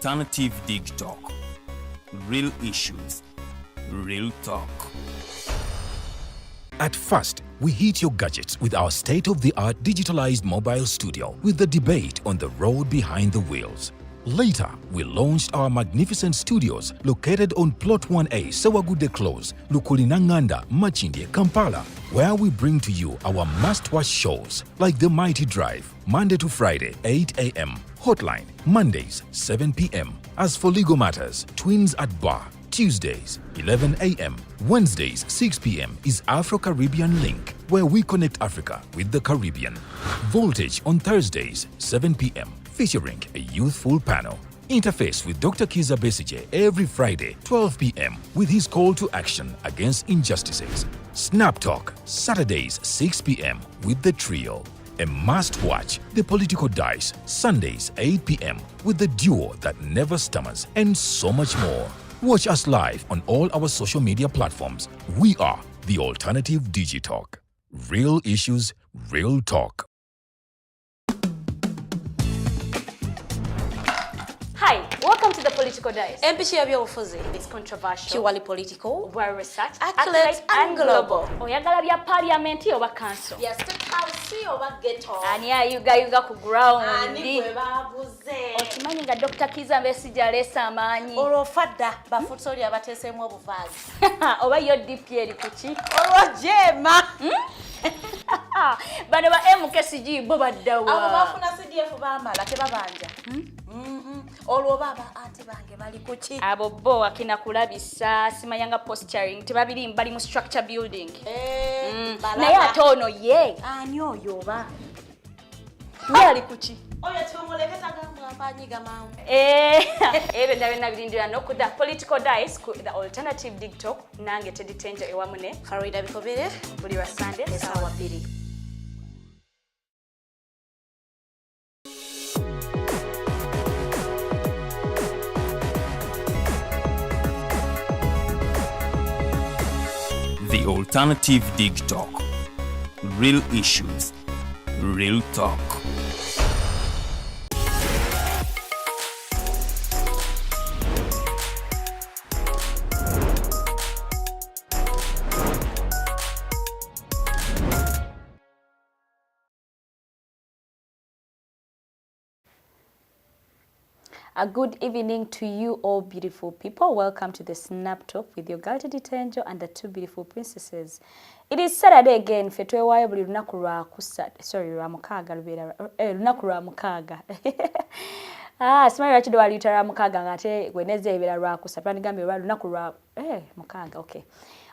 Alternative Dig Talk. Real issues, real talk. At first, we hit your gadgets with our state-of-the-art digitalized mobile studio with the debate on the road behind the wheels. Later, we launched our magnificent studios located on Plot 1A, Sewagudde Close, Lukulinanganda, Machindye, Kampala, where we bring to you our must-watch shows like The Mighty Drive, Monday to Friday, 8 a.m., Hotline, Mondays, 7 p.m. As for legal matters, Twins at Bar, Tuesdays, 11 a.m. Wednesdays, 6 p.m. is Afro-Caribbean Link, where we connect Africa with the Caribbean. Voltage on Thursdays, 7 p.m., featuring a youthful panel. Interface with Dr. Kiza Besije every Friday, 12 p.m. with his call to action against injustices. Snap Talk, Saturdays, 6 p.m. with the trio. A must-watch, The Political Dice, Sundays, 8 p.m. with the duo that never stammers, and so much more. Watch us live on all our social media platforms. We are the Alternative Digitalk. Real issues, real talk. Hi, welcome to The Political Dice. It's controversial, purely political, well researched, accurate and global. Oyagala bya parliament oba council. Yes, State House oba ghetto. Ani ayuga ku ground. Ani kwebabuuza. Okimanyi nga Dr. Kiza Besije aleesa amaanyi. Olwofadda bafutsoli abateeseemu obuvaazi. Oba yo DP eri kuki? Olwojema. Bano ba MKCG bo baddawa. Abo bafuna CDF baamala tebabanja. Olwo baba ate bange bali kuki? Abo bo akina kulabisa simanyanga posturing tebabiri bali mu structure building. Naye ate ono ye. Ani oyo oba? Ye ali kuki? Oyo tumuleketa gamba apanyiga mawe. Ebe ndabena birindira no ku The Political Dice ku The Alternative Dig Talk nange Teangel ewamune Farida Bikobere buli wa Sunday sawa 2. The Alternative Dig Talk. Real issues, real talk. A good evening to you all beautiful people. Welcome to the Snap Talk with your girl Teangel and the two beautiful princesses. It is Saturday again. Fetwewayo buli lunaku lwa mukaaga lubeera lunaku lwa mukaaga. Simanyi lwaki lwaliyita lwa mukaaga ng'ate Wednesday ebeera lwa kusatu. Banigambye lunaku lwa mukaaga. Okay.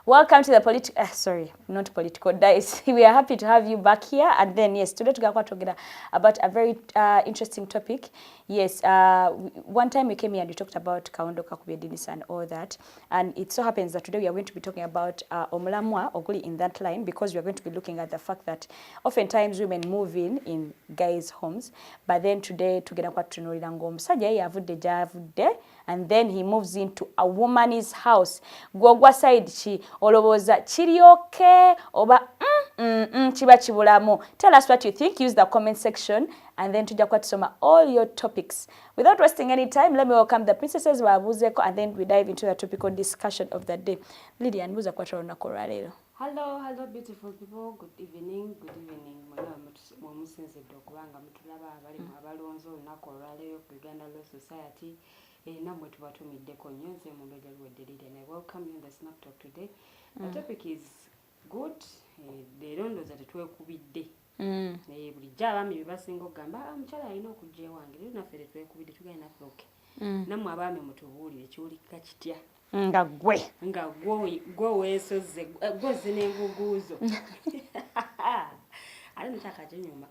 Welcome to the Political Dice. We are happy to have you back here. And then, yes, today we're going to talk about a very interesting topic. Yes, one time we came here and we talked about Kaondo Kakubye and all that. And it so happens that today we are going to be talking about Omulamwa, Oguli in that line, because we are going to be looking at the fact that oftentimes women move in guys' homes. But then today, together with and then he moves into a woman's house. Gwogwa side chi oloboza chirioke oba chiba chibulamu. Tell us what you think. Use the comment section and then tujja kwatusoma all your topics. Without wasting any time, let me welcome the princesses Babuzeko and then we dive into the topical discussion of the day. Lilian, buza kwatoro na koralero. Hello beautiful people. Good evening. Mwamusenze dokubanga mutulaba abali mu abalonzo na koralero ku Uganda Law Society. Namwe tubatumiddeko nnyo nze Omumbejja Luwedde Lilian. I welcome you in the Snap Talk today. The topic is good. Leero ndowooza tetwekubidde. Bulijjo abaami bye basinga okugamba omukyala alina okujja ewange. Leero naffe tetwekubidde tugenda naffe oke. Nammwe abaami mutubuulire kiwulika kitya? Nga gwe weesoze gwoze n'enguguuzo. Ate mukyaka kinyuma.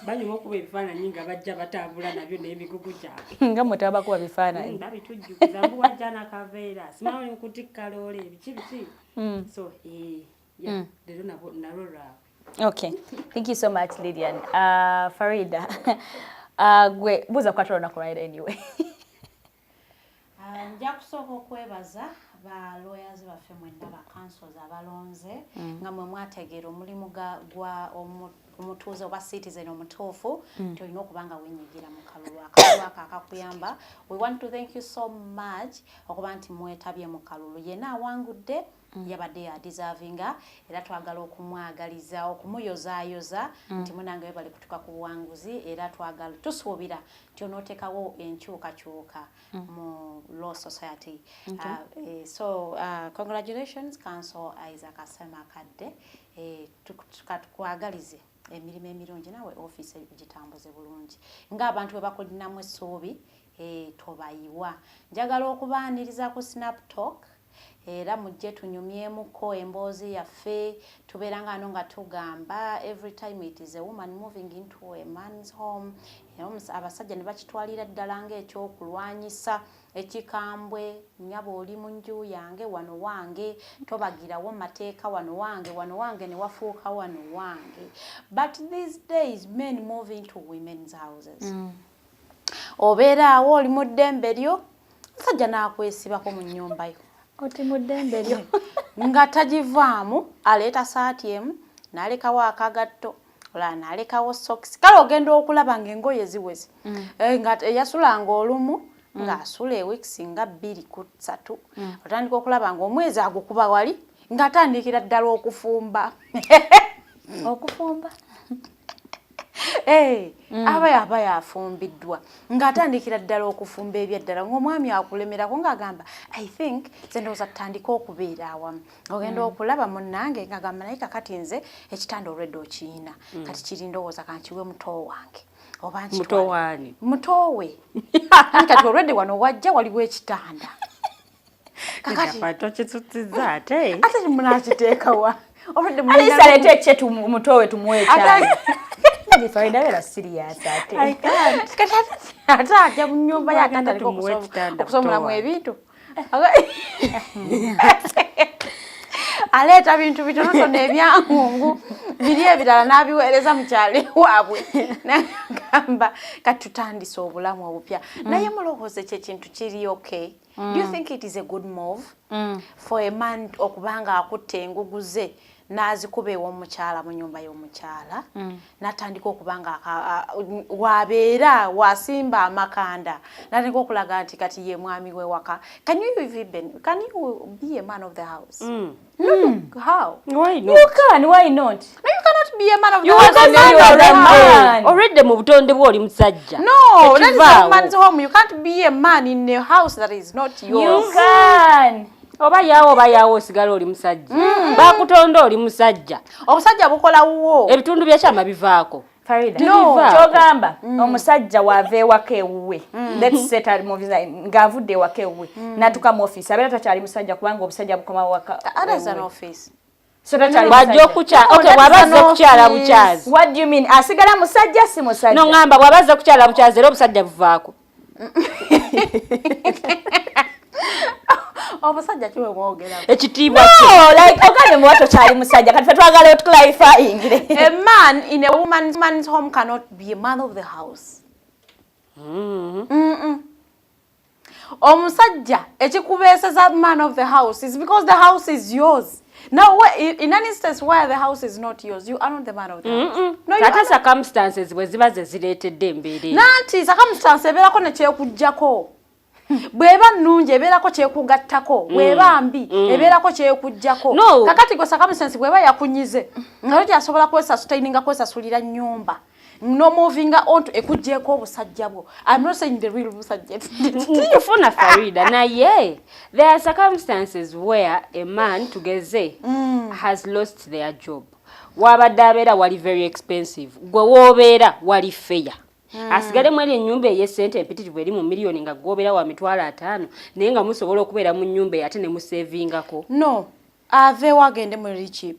Banyuma okuba ebifaananyi nga bajja batambula nabyo n'emigugu gyabwe. Nga mutaba kuba bifaananyi. Babitujjukiza mbu wajja n'akaveera. Simanyi nkutikka loole biki. So, leero nalwo lwabwe. Okay. Thank you so much, Lilian. Farida. Gwe buza kwatoro na koralero anyway. Nja kusooka okwebaza ba lawyers baffe mwenda ba councils abalonze nga mwe mwategeera omulimu gwa kumutuuza oba citizen omutuufu nti olina okubanga wenyigira mu kalulu ako akakuyamba. We want to thank you so much okuba nti mwetabye mu kalulu yenna awangudde yabadde deservinga era twagala okumwagaliza okumuyozaayoza nti munange we bali kutuka ku buwanguzi era twagala tusuubira nti onootekawo enkyukakyuka mu law society. So congratulations Council Isaac Asemakadde. Tukwagalize emirimu emirungi nawe office gitambuze bulungi ng'abantu bwe bakulinamu essuubi tobayiwa. Njagala okubaaniriza ku Snap Talk era mujje tunyumyemuko emboozi yaffe tubeera nga nga tugamba every time it is a woman moving into a man's home. Abasajja ne bakitwalira ddala ng'ekyokulwanyisa ekikambwe nnyaba oli mu nju yange wano wange tobagirawo mateeka wano wange ne wafuuka wano wange. But these days men move into women's houses. Obeera awo oli mu ddembe lyo musajja n'akwesibako mu nnyumba yo oti mu ddembe lyo nga tagivaamu aleeta saati emu n'alekawo akagatto ola n'alekawo socks. Kale ogenda okulaba ng'engoye ziweze nga yasulanga olumu ng'asula ewiikisi nga 2 ku 3 otandika okulaba ng'omwezi agukuba wali ng'atandikira ddala okufumba okufumba aba yafumbiddwa ng'atandikira ddala okufumba ebyaddala ng'omwami akulemerako ng'agamba I think nze ndowooza tutandika okubeera awamu. Ogenda okulaba munnange ng'agamba naye kakati nze ekitanda olwedde okiyina kati kiri ndowooza kankiwe muto wange oba mutowe kati olwedde wano wajja waliwo ekitanda ate munakiteekawa alisa leete ekyetu mutowe tumuwe ekyalo Farida vera serious ate ate ajja mu nnyumba yatandika okusomolamu ebintu aleeta bintu bitonotono ebyangungu biri ebirala n'abiweereza mu kyalo waabwe nagamba kati tutandise obulamu obupya naye mulowooza ekyo ekintu kiri okay? Do you think it is a good move for a man okubanga akutte engugu ze n'azikuba ew'omukyala mu nnyumba y'omukyala n'atandika okubanga wabeera wasimba amakanda n'atandika okulaga nti kati ye mwami w'ewaka? Can you be a man of the house? How? Why not? You can, why not? No, you cannot be a man of the You house. are the man. Already mu butonde bwo oli musajja. No, that is a man's home. You can't be a man in a house that is not yours. You can. Oba yaawo osigala oli musajja. Bakutonda oli musajja. Obusajja bukola wuwo. Ebitundu byakyama bivaako. Farida. No, kyogamba omusajja wava ewaka ewuwe. Let's set ali mu visa ng'avudde ewaka ewuwe. Natuka mu office. Abeera takyali musajja kubanga obusajja bukoma waka. That is an office. So takyali musajja. Okay, bwabazze kukyala bukyazi. What do you mean? Asigala musajja si musajja? No ngamba bwabazze kukyala bukyazi era obusajja buvaako. Obusajja kiwe mwogera. Ekitiibwa No, like ogane mu watu kyali musajja kati twagala clarifying. A man in a woman's home cannot be a man of the house. Omusajja ekikubeeseza man of the house is because the house is yours. Now, in an instance where the house is not yours, you are not the man of the house. No, you are circumstances bwe ziba ze zireetedde embeera. Nanti circumstance ebeerako ne kyekujjako. Bweba nnungi ebeerako kyekugattako. Bweba mbi ebeerako kyekujjako. Kakati gwe circumstance bweba yakunyize. Nga kyasobola kwesasulira nnyumba. No moving on to ekujjeko obusajja bwo. I'm not saying the real busajja. Tiyufuna Farida naye there are circumstances where a man tugeze has lost their job. Wabadde abeera wali very expensive. Gwe woobeera wali fair. Asigale mwali ennyumba ey'essente empitirivu eri mu miliyoni nga gwobeera wa mitwalo 5 naye nga musobola okubeera mu nnyumba ate ne musevingako. No, aveewo agende muri cheap.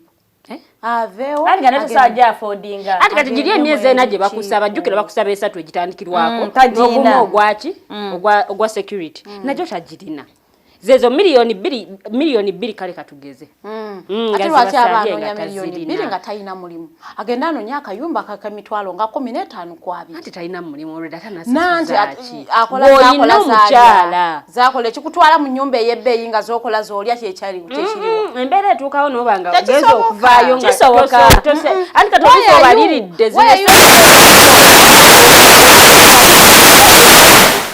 Aveewo ati nga tusajja affordinga. Ati kati giri emyezi ena gye bakusaba jjukira bakusaba 3 egitandikirwako. N'ogumu ogwaki ogwa security. Najjo tagirina. zezo milioni 2 kale katugeze ate lwaki abanoonya milioni 2 nga talina mulimu agenda anoonya akayumba kakamitwalo nga 15 kwabiri ate talina mulimu olwedde nanti akola zakola ekikutwala mu nnyumba ey'ebbeeyi nga z'okola z'olya kyekiriwo embeera etuukawo n'obanga ogeze okuvaayo nga kisoboka anti katobisobaliridde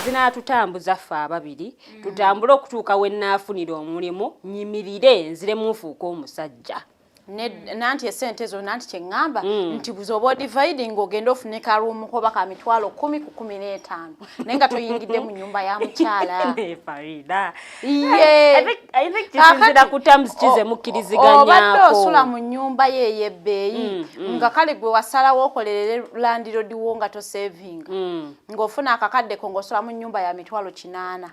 zinaatutambuza ffe ababiri tutambule okutuuka we nnaafunira omulimu nyimirire nziremu nfuuka omusajja nanti esente zo nanti kyeŋŋamba nti buzoba odividing ogenda ofune karuumu koba ka mitwalo 10 ku 15 naye nga toyingidde mu nnyumba ya mukyala Farida I think kisinzira ku terms kize mukkiriziganyako obadde osula mu nnyumba ye ey'ebbeeyi nga kale gwe wasalawo okolerere landlord wo nga tosavinga ng'ofuna akakadde ko ng'osula mu nnyumba ya mitwalo 8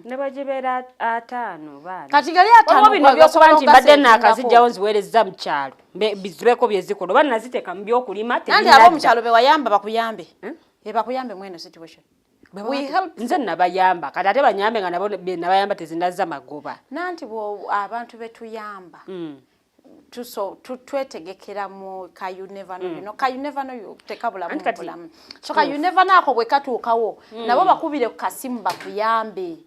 ne bagibeera 5 baana kati gali 5 bino byokuba nti mbadde naakazijjawo nziweereza mu kyalo bizibeko byezikola oba naziteeka mu byokulima nanti abo mu kyalo be wayamba bakuyambe bakuyambe mweno situation nze nabayamba kati ate banyambe nga nabo nabayamba tezinazza magoba nanti abantu betuyamba twetegekera mu ka you never know, you know, ka you never know you tekabula mu bulamu so ka you never know ako bwe katuukawo nabo bakubire ku kasimu bakuyambe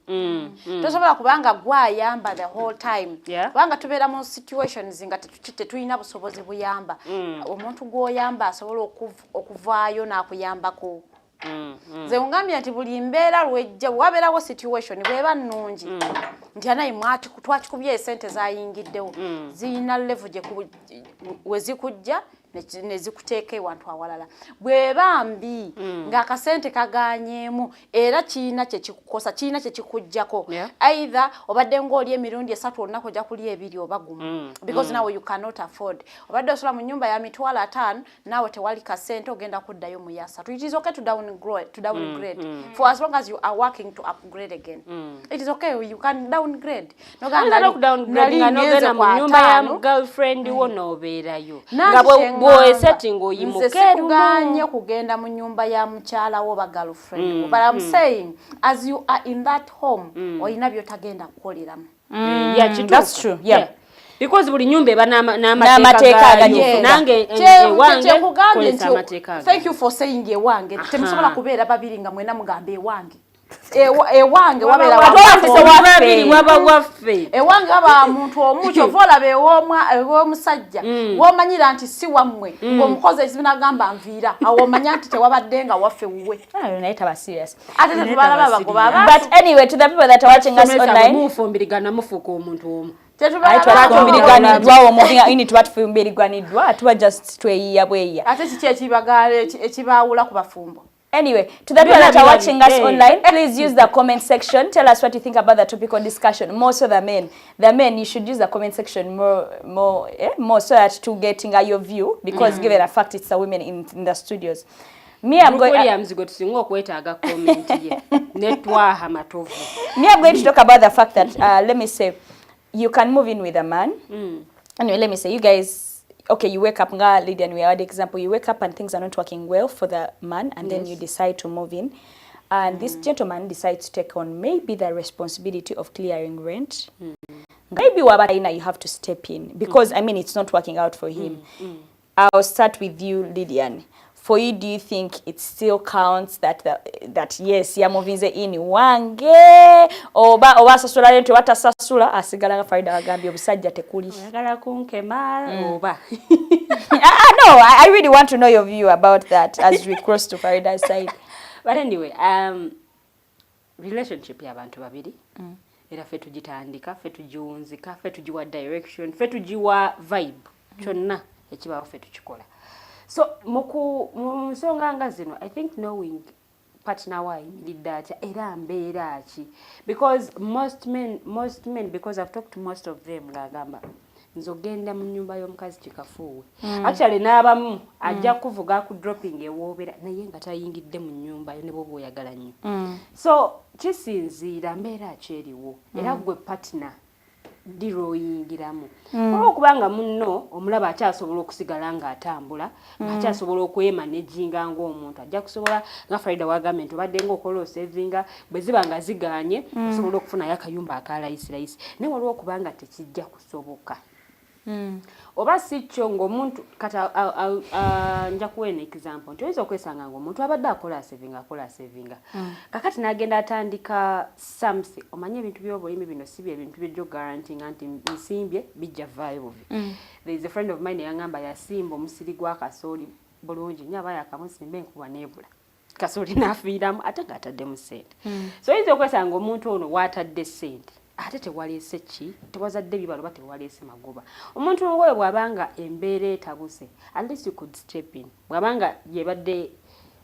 tosobola kubanga gwayamba the whole time kubanga tubeera mu situations nga tetulina busobozi buyamba omuntu gw'oyamba asobola okuvaayo n'akuyambako ze ungambye nti buli mbeera lwejja wabeerawo situation bweba nnungi nti anayi mwati twakikubye esente zayingiddewo ziyina level wezikujja nezikuteeka ewantu awalala bweba mbi ng'akasente kaganyeemu era kiina kyekikukosa kiina kyekikujjako either obadde ng'oli emirundi 3 olunaku ojja kulya 2 oba gumu because now you cannot afford obadde osola mu nnyumba ya mitwalo 5 naawe tewali kasente ogenda kuddayo mu ya 3 it is okay to downgrade for as long as you are working to upgrade again it is okay you can downgrade nogenda mu nyumba ya girlfriend wo n'obeerayo setting oyimukeganye kugenda mu nyumba ya mukyala wo ba girlfriend but I'm saying as you are in that home oyina byotagenda kukoleramu that's true because buli nyumba eba n'amateeka gayo nange wange kolesa amateeka thank you for saying ewange temusobola kubeera babiri nga mwena mugamba ewange ewange wabeera waffe ewange waba muntu omuki ova olaba ew'omusajja w'omanyira nti si wammwe ng'omukozi ekinagamba nviira awo omanya nti tewabadde nga waffe wuwe naye taba serious ate tetubalaba bagoba but anyway to the people that are watching us online mufumbirigana mufuuka omuntu omu twatufumbiriganiddwa tuba just tweyiya bweyiya ate kiki ekibaawula ku bafumbo. Anyway, to the people that are watching us online, please use the comment section. Tell us what you think about the topical discussion. More so the men, you should use the comment section more so that to getting your view, because given the fact it's the women in the studios. Me, I'm going to talk about the fact that let me say, you can move in with a man. Anyway, let me say, you guys. Okay, you wake up, Lydia, and we had example, you wake up and things are not working well for the man, and then you decide to move in. And this gentleman decides to take on maybe the responsibility of clearing rent. Maybe you have to step in, because, I mean, it's not working out for him. I'll start with you, Lilian. For you, do you think it still counts that yes, you're moving in wange oba sasula rent wata sasula asigala Farida agambye obusajja tekuli yagala kunkema oba no, I really want to know your view about that as we cross to Farida's side. But anyway, relationship y'abantu babiri era fe tugitandika fe tujiwunzika fe tujiwa direction fe tujiwa vibe kyonna ekibawo fe tukikola. So musonga nga zino, I think knowing partner wa yimiridde atya era mbeera ki, because most men because I've talked to most of them ngagamba nzogenda mu nyumba y'omukazi kikafuwe actually n'abamu ajja kuvuga ku dropping ewoobera naye nga tayingidde mu nyumba yo ne bwoba oyagala nnyo so kisinziira mbeera ki eriwo era gwe partner diroyingiramu olwokubanga munno omulaba akyasobola okusigala ng'atambula akyasobola okwemanaginga ng'omuntu ajja kusobola nga Farida wagambye nti obadde ng'okola osevinga bwe ziba nga ziganye osobola okufunayo akayumba akalayisirayisi naye waliwo okubanga tekijja kusoboka oba si kyo ng'omuntu kata nja kuwa an example nti oyinza okwesanga ng'omuntu abadde akola asevinga kakati n'agenda atandika samsi omanye ebintu by'obulimi bino si byebintu by'ejjo garantinga nti nsimbye bijja vaayo buvi there is a friend of mine yangamba yasimba omusiri gwa kasooli bulungi nnyo aba yakamusimba enkuba n'ebula kasooli n'afiiramu ate ng'ataddemu ssente so oyinza okwesanga omuntu ono w'atadde ssente ate tewaleese ki tewazadde bibalo ba tewaleese magoba omuntu ngoyo bw'abanga embeera etabuse at least you could step in bw'abanga yebadde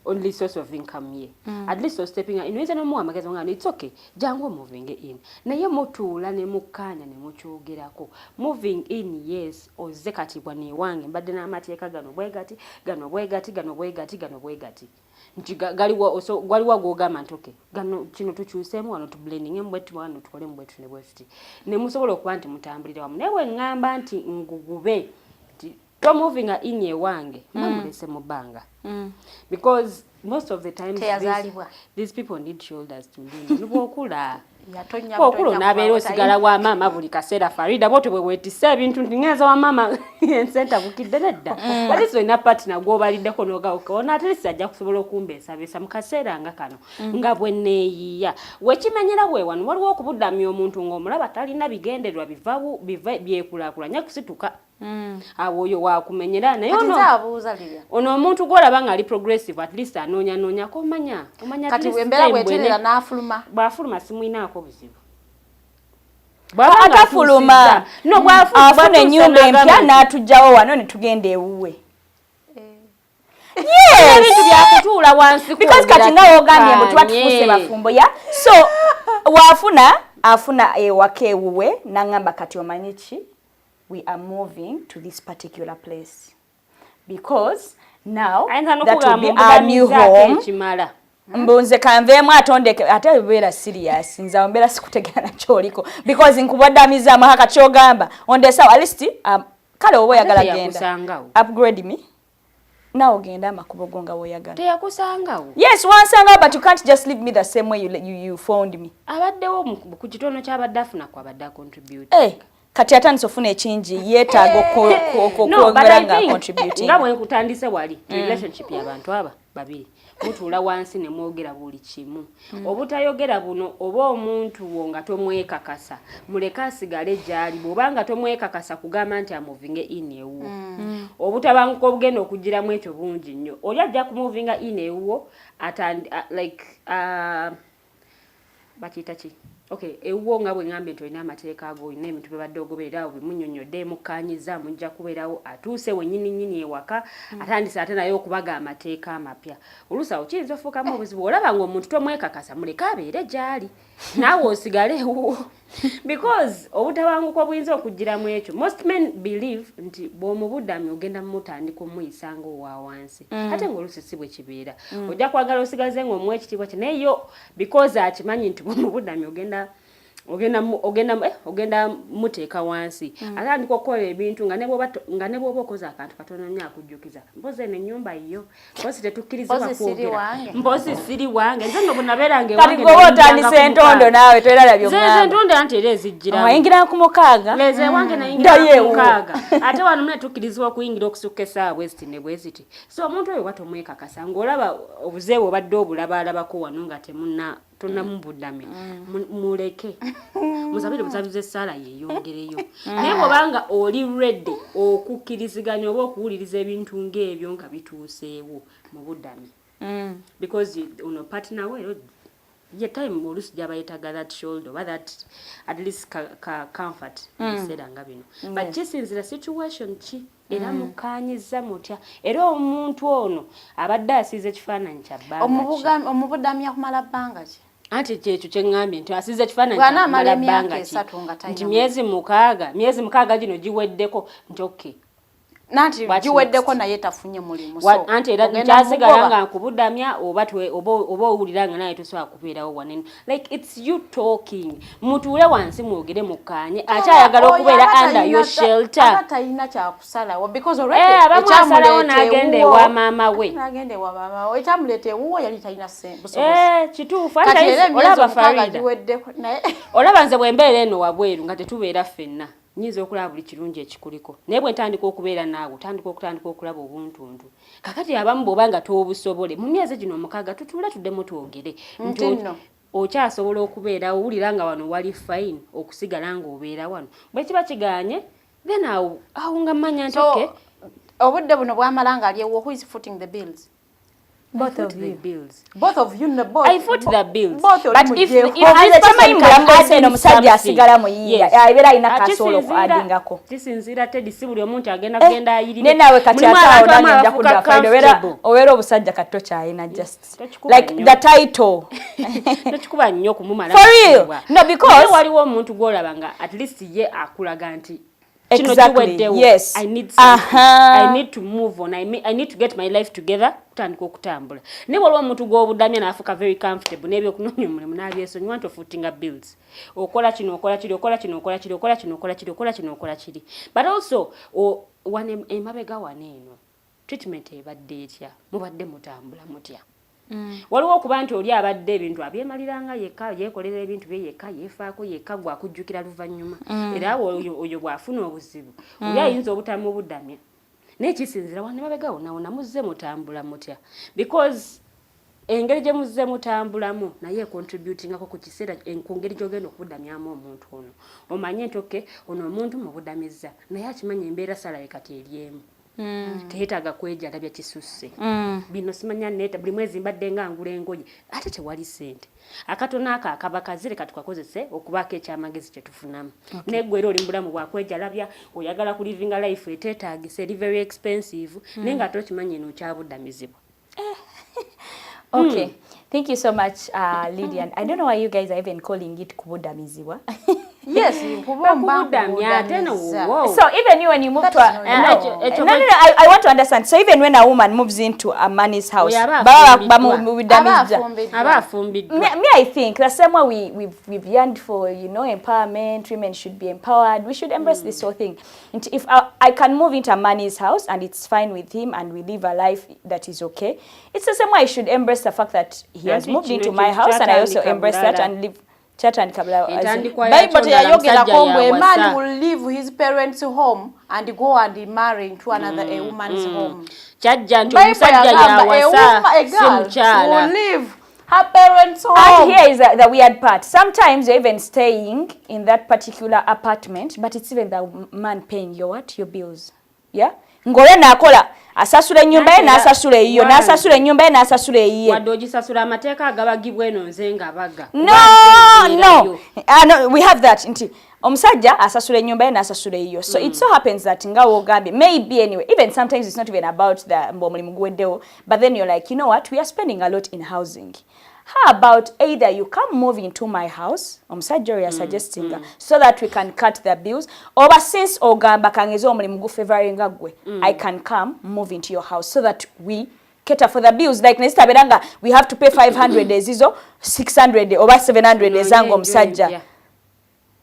only source of income ye at least you're stepping in oyinza n'omuwa amagezi nga it's okay jangu moving in naye mutuula ne mukkaanya ne mukyogerako moving in yes ozze kati bwanewange mbadde n'amateeka gano bwegati nti galiwo gwogamba nti okay gano kino tukyuseemu wano tublending embwetu wano tukole mbwetu ne bwetuti ne musobola okuba nti mutambulira wamu naye bwe ŋŋamba nti ngugube nti to moving in ewange mamulese mu bbanga because most of the time these people need shoulders to lean nibwokula okulu n'abeera osigala wa maama buli kaseera Farida bwotyo bwe weetisse ebintu nti ŋŋenza wa maama ensenta bukidde nedda ate olina patina gw'obaliddeko n'ogawokaona ate lisi ajja kusobola okumbeesabeesa mu kaseera nga kano nga bwe neeyiya wekimenyera bwe wano waliwo okubuddamya omuntu ng'omulaba talina bigendererwa byekulaakulanya kusituka awo oyo wakumenyera naye ono omuntu gw'olaba ng'ali progressive at least anoonyanoonyako omanya kati embeera bweterera n'afuluma bw'afuluma simwinaako buzibu atafuluma afuna ennyumba empya n'atugjawo wano ne tugenda ewuwe ebintu byakutuula wansi because kati nga wogambye mbu tuba tufuuse bafumbo ya so afuna ewaka ewuwe n'angamba kati omanyi ki we are moving to this particular place because now that will be our new home mbunze kanveemu atondeke ate bibeera serious nza mbeera sikutegera nakyoliko because nkubadamizamu haka kyogamba ondesawo at least kale oba oyagala genda upgrade me now genda amakubo gonga woyagala teyakusangawo yes wansangawo but you can't just leave me the same way you found me abaddewo ku kitono ky'abadde afuna kwabadde contribute kati atandise ofuna ekingi yeetaaga okwogera nga contributing nga bwe nkutandise wali relationship y'abantu aba babiri mutuula wansi ne mwogera buli kimu obutayogera buno oba omuntu wo nga tomwekakasa muleke asigale gy'ali bw'obanga tomwekakasa kugamba nti amuvinge in ewuwo obutabanguka obugenda okugiramu ekyo bungi nnyo oli ajja kumuvinga in ewuwo bakiyita ki okay ewuwo nga bwe ngambye nti olina amateeka ago olina ebintu bibadde ogobererawo bimunnyonnyodde mukkaanyiza mujja kubeerawo atuuse wennyini ewaka atandise ate naye okubaga amateeka amapya oluusi awo kiyinza ofuukamu obuzibu olaba ng'omuntu tomwekakasa muleke abeere gy'ali naawe osigale ewuwo because obutabanguka obuyinza okugiramu ekyo most men believe nti bw'omubudamya ogenda mutandika omuyisanga owa wansi ate ng'oluusi si bwe kibeera ojja kwagala osigaze ng'omuwa ekitiibwa kye naye yo because akimanyi nti bw'omubudamya ogenda muteeka wansi atandika okukola ebintu nga ne bw'oba okoze akantu katono nnyo akujjukiza mpozi eno ennyumba yo mpozi tetukkirizibwa kwogera mpozi siri wange nze nno bunabeeranga ewange kati otandise entondo naawe toeralabyo ze entondo anti era ezijjiramu ayingira ku mukaaga leze ewange nayingira ku mukaaga ate wano mune tukkirizibwa okuyingira okusukka essaawa bweziti ne bweziti so omuntu oyo watomwekakasa ng'olaba obuzeebu obadde obulabalabako wano nga tonamubudame muleke musabire busabize essala yeeyongereyo naye bw'obanga oli ready okukkiriziganya oba okuwuliriza ebintu ng'ebyo nga bituuseewo mu budame because ono partner we ye time oluusi gyaba yeetaga that shoulder oba that at least comfort ebiseera nga bino but kisinzira situation ki era mukkaanyiza mutya era omuntu ono abadde asiize ekifaananyi kya bbanga omubudamya kumala bbanga ki anti kyekyo kye ŋŋambye nti asiize ekifaananyi kya kumala bbanga ki nti myezi mukaaga gino giweddeko nti okay Nanti giweddeko naye tafunye mulimu. So anti era nkyasigala nga nkubudamya oba owulira nga naye tosobola kubeerawo wanene. Like it's you talking. Mutuule wansi mwogere mukkaanye akyayagala okubeera under your shelter. Aba talina kyakusalawo because already ekyamuleeta n'agenda ewa maama we. N'agenda ewa maama we. Ekyamuleeta ewuwo yali talina busobozi. Kituufu olaba Farida. Olaba nze bwe mbeera eno wabweru nga tetubeera ffenna. Nyiza okulaba buli kirungi ekikuliko. Naye bwe ntandika okubeera naawe, otandika okulaba obuntuntu. Kakati abamu bw'obanga tobusobole, mu myezi gino 6 tutuule tuddemu twogere. Okyasobola okubeera owulira nga wano wali fine okusigala nga obeera wano. Bwe kiba kiganye, then awo nga mmanya nti okay. Obudde buno bwamala nga ali ewo, who is footing the bills? Both of you. Both of you no both. I foot the bills. Both but if omusajja asigala mu yiya abeera ina kasolo ku adingako. Kisinzira Teddy si buli omuntu agenda ayirira. Ne nawe kati atawo nanja kudda Farida obeera obusajja katto kyayina just like the title. Tekikuba nnyo kumumala. For real. No, because waliwo omuntu gwolabanga at least ye akulaga nti exactly. Yes. I need something. I need to move on. I need to get my life together. Kutandika okutambula. Ne waliwo omuntu gw'obudamya n'afuka very comfortable n'ebyo kunoonya omulimu n'abyesonyi want to footing bills. Okola kino okola kiri okola kino okola kiri okola kino okola kiri okola kino okola kiri. But also wane emabega waneeno treatment ebadde etya mubadde mutambula mutya. Waliwo okuba nti oli abadde ebintu abyemaliranga yekka yeekolera ebintu bye yekka yeefaako yekka gwakujjukira luvannyuma. Era oyo bw'afuna obuzibu oli ayinza obutamu obudamya. Nekisinzira wane mabega wonna muzze mutambula mutya because engeri gye muzze mutambulamu naye contributingako ku kiseera ku ngeri gy'ogenda okudamyamu omuntu ono. Omanye nti okay ono omuntu mubudamizza naye akimanya embeera salawe kati eryemu. Teetaaga kwejalabya kisusse. Bino simanya neta buli mwezi mbadde nga ngula engoye ate tewali ssente. Akatono aka akaba kazire katukakozese okubaako ekyamagezi kye tufunamu. Neggwe era oli mu bulamu bwa kwejalabya oyagala ku living life eteetaagisa eri very expensive naye nga tokimanya eno kyabudamizibwa. Okay. Thank you so much, Lilian. I don't know why you guys are even calling it kubudamiziwa. Yes, So even you, when you move to a... No, I want to understand. So even when a woman moves into a man's house, me, I think the same way we've yearned for, empowerment, women should be empowered. We should embrace this whole thing. And if I can move into a man's house and it's fine with him and we live a life that is okay, it's the same way I should embrace the fact that he has moved into my house and I also embrace that and live. Bible yayogera kombo a man will leave his parents' home and go and marry into another a woman's home. Bible will leave her parents' home. And here is the weird part. Sometimes you're even staying in that particular apartment, but it's even the man paying your bills. Yeah? Ngore nakola asasula ennyumba ye n'asasula eyiyo n'asasula ennyumba ye n'asasula eyiye wadde ogisasula amateeka agabagibwa eno nze nga baga no we have that nti omusajja asasula ennyumba ye n'asasula eyiyo so it so happens that nga wogambye maybe anyway even sometimes it's not even about the omulimu guweddewo but then you're like you know what we are spending a lot in housing. How about either you come move into my house, omusajja we are suggesting, so that we can cut the bills, or since ogamba kangeza omulimu gufavoring gwe, I can come move into your house so that we cater for the bills. Like nesita beranga we have to pay 500 ezizo 600 or 700 ezango omusajja.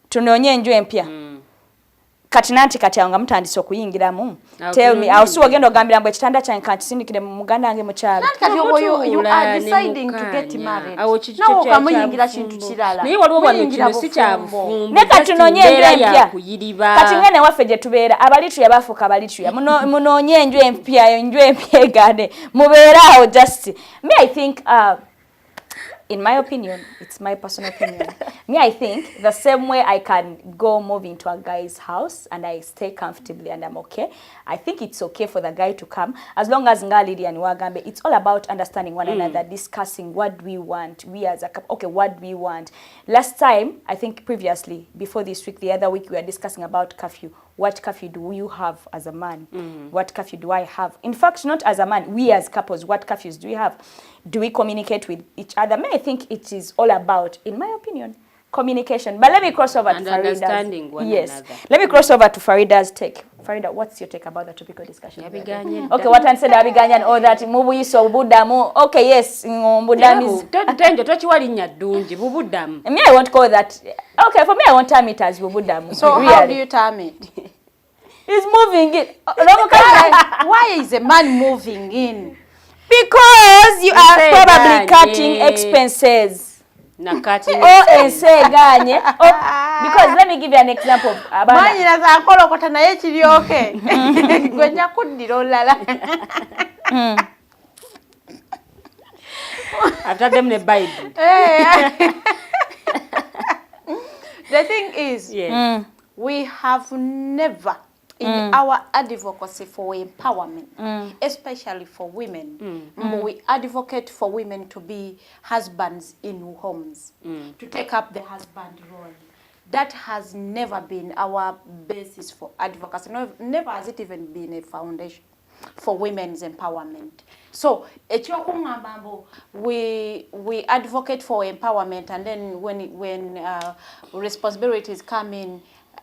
Tunoonye enju empya. Kati nanti kati anga mutandise okuyingiramu. Tell me, also ogenda ogambira mbwe kitanda kyange kantisindikire mu muganda wange mukyala. Kati you are deciding to get married. Nawo kamuyingira kintu kirala. Naye waliwo wano kino si kyabufumbo. Ne kati tunoonye enju empya. Kati ngene waffe gye tubeera abalitu yabafuuka abalitu ya munoonye enju empya egane mubeeraawo just. Me I think in my opinion, it's my personal opinion. Me, I think the same way I can go move into a guy's house and I stay comfortably and I'm okay. I think it's okay for the guy to come as long as nga Lilian wagambe. It's all about understanding one another, discussing what we want. We as a couple, okay, what we want. Last time, I think previously, before this week, the other week, we were discussing about curfew. What curfew do you have as a man? What curfew do I have? In fact, not as a man, we as couples, what curfews do we have? Do we communicate with each other? I think it is all about, in my opinion, communication. But let me cross over to Farida's. Understanding one another. Let me cross over to Farida's take. Farida, what's your take about the topical discussion? Yabiganye. Okay, what I said abiganya and all that mubuyiso budamu. Okay, yes, budamu is Teangel tochiwalinya ddungi bubudamu. me, I won't call that. Okay, for me, I won't term it as bubudamu. So really. how do you term it? He's moving in. Why is a man moving in? Because you are probably cutting expenses. Nakati. Enseganye. Because let me give you an example. Manyi na za kolokota naye kiryoke. Gwenya kuddira olala. After them the Bible. The thing is, we have never in our advocacy for empowerment, especially for women, we advocate for women to be husbands in homes, to take up the husband role. That has never been our basis for advocacy. No, never has it even been a foundation for women's empowerment. So, we advocate for empowerment, and then when responsibilities come in,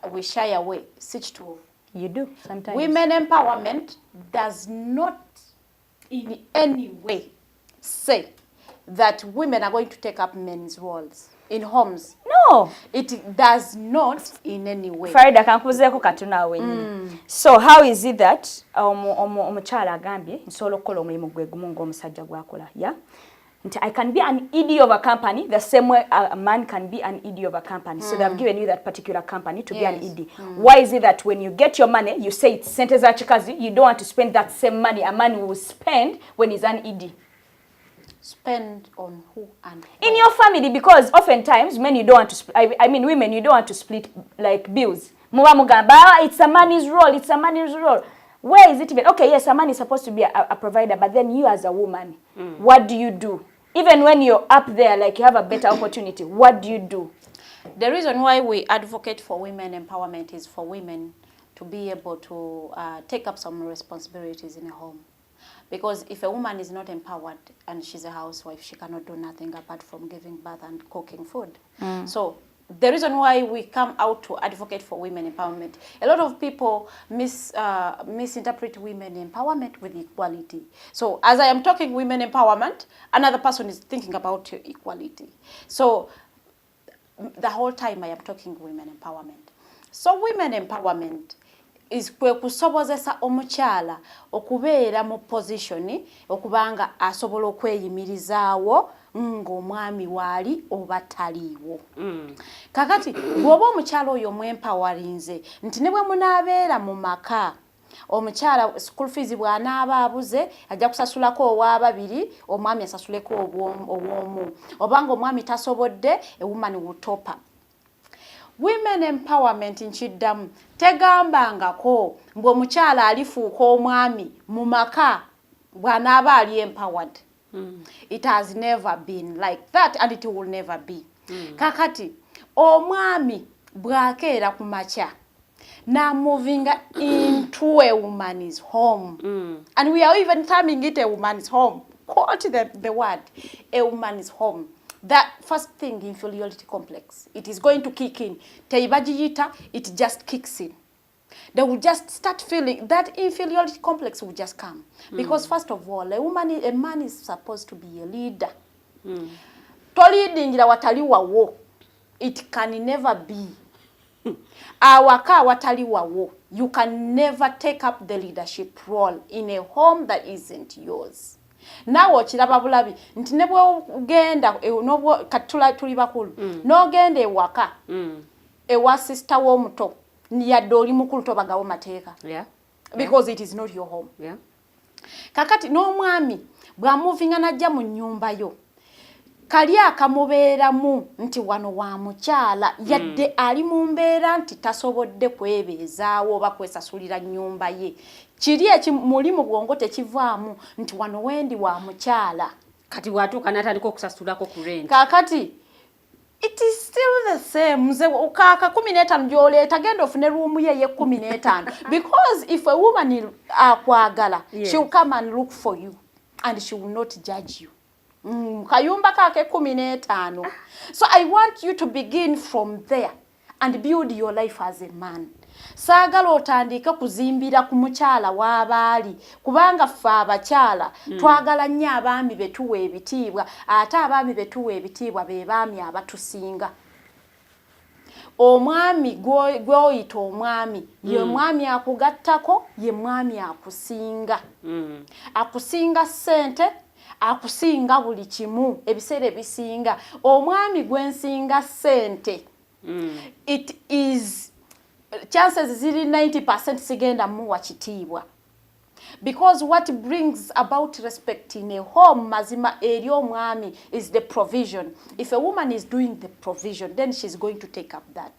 we shy away. Switch to you do sometimes. Women empowerment does not in any way say that women are going to take up men's roles in homes. No, it does not in any way. Farida kankuzeko katuna wenyi. So how is it that omuchala agambye nsolo kola omulimu gwe gumu ng'omusajja gwakola? Yeah. I can be an ED of a company the same way a man can be an ED of a company. So they've given you that particular company to be an ED. Why is it that when you get your money, you say it's sente za chikazi, you don't want to spend that same money a man will spend when he's an ED? Spend on who and who? In your family, because oftentimes men you don't want to I mean women you don't want to split like bills. Muba mugamba it's a man's role, it's a man's role. Where is it even? Okay, yes, a man is supposed to be a provider, but then you as a woman, what do you do? Even when you're up there, like you have a better opportunity, what do you do? The reason why we advocate for women empowerment is for women to be able to take up some responsibilities in a home. Because if a woman is not empowered and she's a housewife, she cannot do nothing apart from giving birth and cooking food. So the reason why we come out to advocate for women empowerment, a lot of people misinterpret women empowerment with equality. So as I am talking women empowerment, another person is thinking about equality. So the whole time I am talking women empowerment. So women empowerment is kwe kusobozesa omukyala okubeera mu position okubanga asobola okweyimirizaawo ng'omwami waali oba taliiwo. Kakati bw'oba omukyala oyo mwempowerinze nti ne bwe munaabeera mu maka omukyala school fees bw'anaaba abuze ajja kusasulako ow'ababiri omwami asasuleko ow'omu obanga omwami tasobodde a woman will top up. Women empowerment nkiddamu tegambangako mbwe omukyala alifuuka omwami mu maka bw'anaaba ali empowered. It has never been like that and it will never be. Kakati omwami bw'akeera ku makya now moving into a woman's home. And we are even terming it a woman's home. Quote the word, a woman's home. That first thing, inferiority complex, it is going to kick in. Teibajiyita, it just kicks in. They will just start feeling that inferiority complex will just come. Because first of all, a man is supposed to be a leader. To leading watali wawo, it can never be. Awaka watali wawo, you can never take up the leadership role in a home that isn't yours. Nawo kiraba bulabi nti ne bw'ogenda n'obwo katula tuli bakulu n'ogenda ewaka ewa sister w'omuto yadde oli mukulu tobagawo mateeka because it is not your home. Kakati n'omwami bw'amuvinga n'ajja mu nnyumba yo kali akamubeeramu nti wano wa mukyala yadde ali mu mbeera nti tasobodde kwebeezaawo oba kwesasulira nnyumba ye kiri ekimuli mu bwongo tekivaamu nti wano wendi wa mukyala kati bwatuuka n'atandika okusasulako ku rent. Kaakati it is still the same. Nze ukaka 15 gy'oleeta genda ofune ruumu ye 15 because if a woman akwagala she will come and look for you and she will not judge you. Kayumba kake 15. So I want you to begin from there and build your life as a man. Saagala otandike kuzimbira ku mukyala w'abaali kubanga ffe abakyala twagala nnyo abaami betuwa ebitiibwa ate abaami betuwa ebitiibwa be baami abatusinga. Omwami gw'oyita omwami ye mwami akugattako ye mwami akusinga. Akusinga ssente akusinga buli kimu ebiseera ebisinga. Omwami gwensinga ssente it is chances ziri 90% sigenda muwa kitiibwa. Because what brings about respect in a home mazima eri omwami is the provision. If a woman is doing the provision, then she's going to take up that.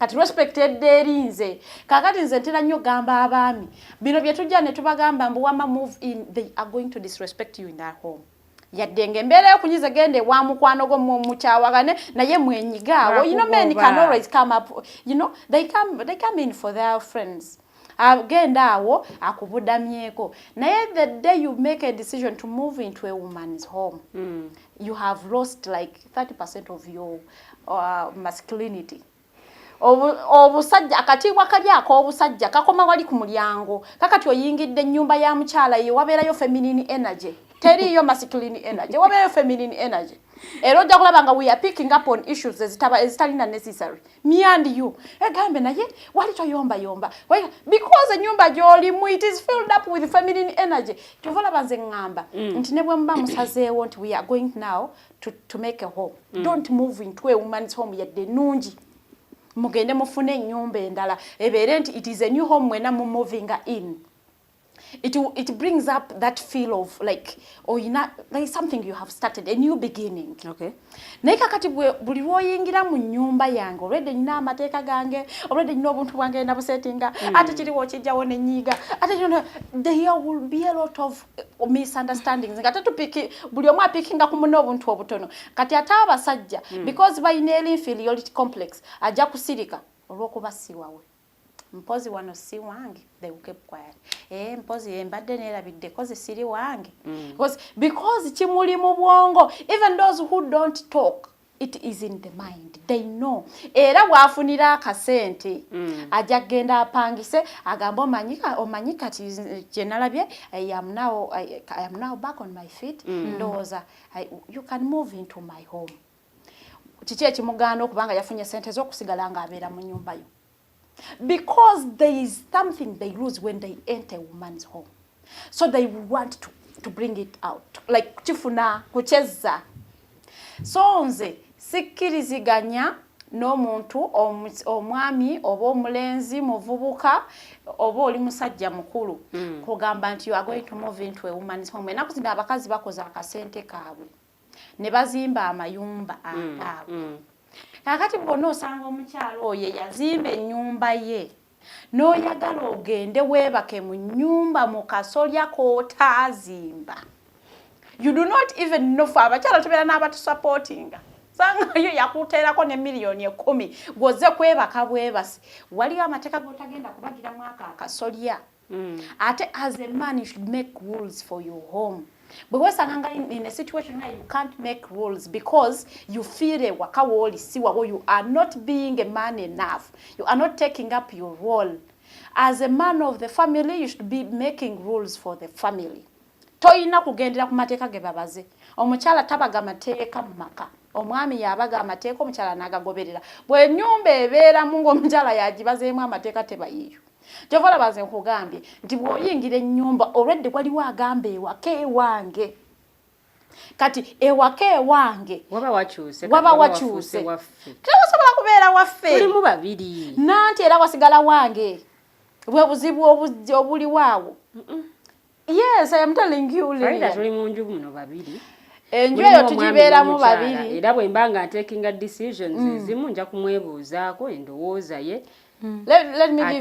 Kati respect erinze kakati nze ntera nnyo gamba abaami bino bye tujja ne tubagamba mbu wama move in, they are going to disrespect you in their home. Yaddenge embeera y'okunyiza gende wa mukwano gwo mukyawagane naye mwenyigaawo. You know, men can always come up, you know, they come in for their friends. Agenda awo akubudamyeko. Naye the day you make a decision to move into a woman's home, you have lost like 30% of your masculinity. Obusajja akatiibwa kali ak'obusajja kakoma wali ku mulyango kakati oyingidde ennyumba ya mukyala ye wabeerayo feminine energy. Teriyo masculine energy, wabeerayo feminine energy. Era ojja kulaba nga we are picking up on issues ezitalina necessary. Me and you. Egambe naye wali toyomba. Because ennyumba gy'olimu it is filled up with feminine energy. Tuvolaba nze ngamba nti ne bwe muba musazeewo nti we are going now to make a home. Don't move into a woman's home yadde nungi. Mugende mufune ennyumba endala ebeere nti it is a new home mwena mu moving in. It brings up that feel of like, oh, you know, like something you have started, a new beginning. Okay. Naye kakati buli lwoyingira mu nnyumba yange already nina amateeka gange, already nina obuntu bwange na busettinga, ate kiriwo kijjawo ne nyiga, ate there will be a lot of misunderstandings. Ngate tupiki buli omu apikinga ku munne obuntu obutono. Kati ate abasajja because bayina inferiority complex ajja kusirika olw'okuba si wawe. Mpozi wano si wange, they will keep quiet. Mpozi mbadde nerabidde kozi siri wange. Because kimuli mu bwongo, even those who don't talk, it is in the mind. They know. Era bwafunira akasente ajja genda apangise agamba omanyi kati gye nalabye I am now back on my feet. Ndowooza you can move into my home. Kiki ekimugaana okubanga yafunye sente z'okusigala ng'abeera mu nyumba yo. Because there is something they lose when they enter a woman's home. So they want to bring it out. Like chifuna, kucheza. So nze, sikkiriziganya n'omuntu omwami oba omulenzi muvubuka oba oli musajja mukulu kugamba nti you are going to move into a woman's home. Enaku zino abakazi bakoza akasente kaabwe ne bazimba amayumba ago. Kakati bw'onna osanga omukyalo oyo yazimba ennyumba ye n'oyagala ogende weebake mu nnyumba mu kasolya k'otaazimba. You do not even know for abakyala tubeera n'abatusupportinga. Sanga yo yakuteerako ne miliyoni 10 gwoze kwebaka bwebasi. Waliyo amateeka g'otagenda kubagiramu akasolya. Ate as a man you should make rules for your home. But we're in a situation where you can't make rules because you feel you are not being a man enough. You are not taking up your role. As a man of the family, you should be making rules for the family. Toyina kugendera ku mateeka ge babaze. Omukyala tabaga mateeka mu maka. Omwami yabaga amateeka omukyala n'agagoberera. Bwe nnyumba ebeeramu ng'omukyala yagibazeemu amateeka tebayiyo. Jovala baze nkugambye nti bw'oyingira ennyumba already waliwo agamba ewaka ewange. Kati ewaka ewange waba wakyuse. Tewasobola kubeera waffe. Tulimu babiri. Nanti era wasigala wange. Bwe buzibu obuli waawo. Yes, I am telling you. Farida tuli mu nju muno babiri. Enju eyo tugibeeramu babiri. Era bwe mbanga taking decisions ezimu nja kumwebuuzaako endowooza ye. Let me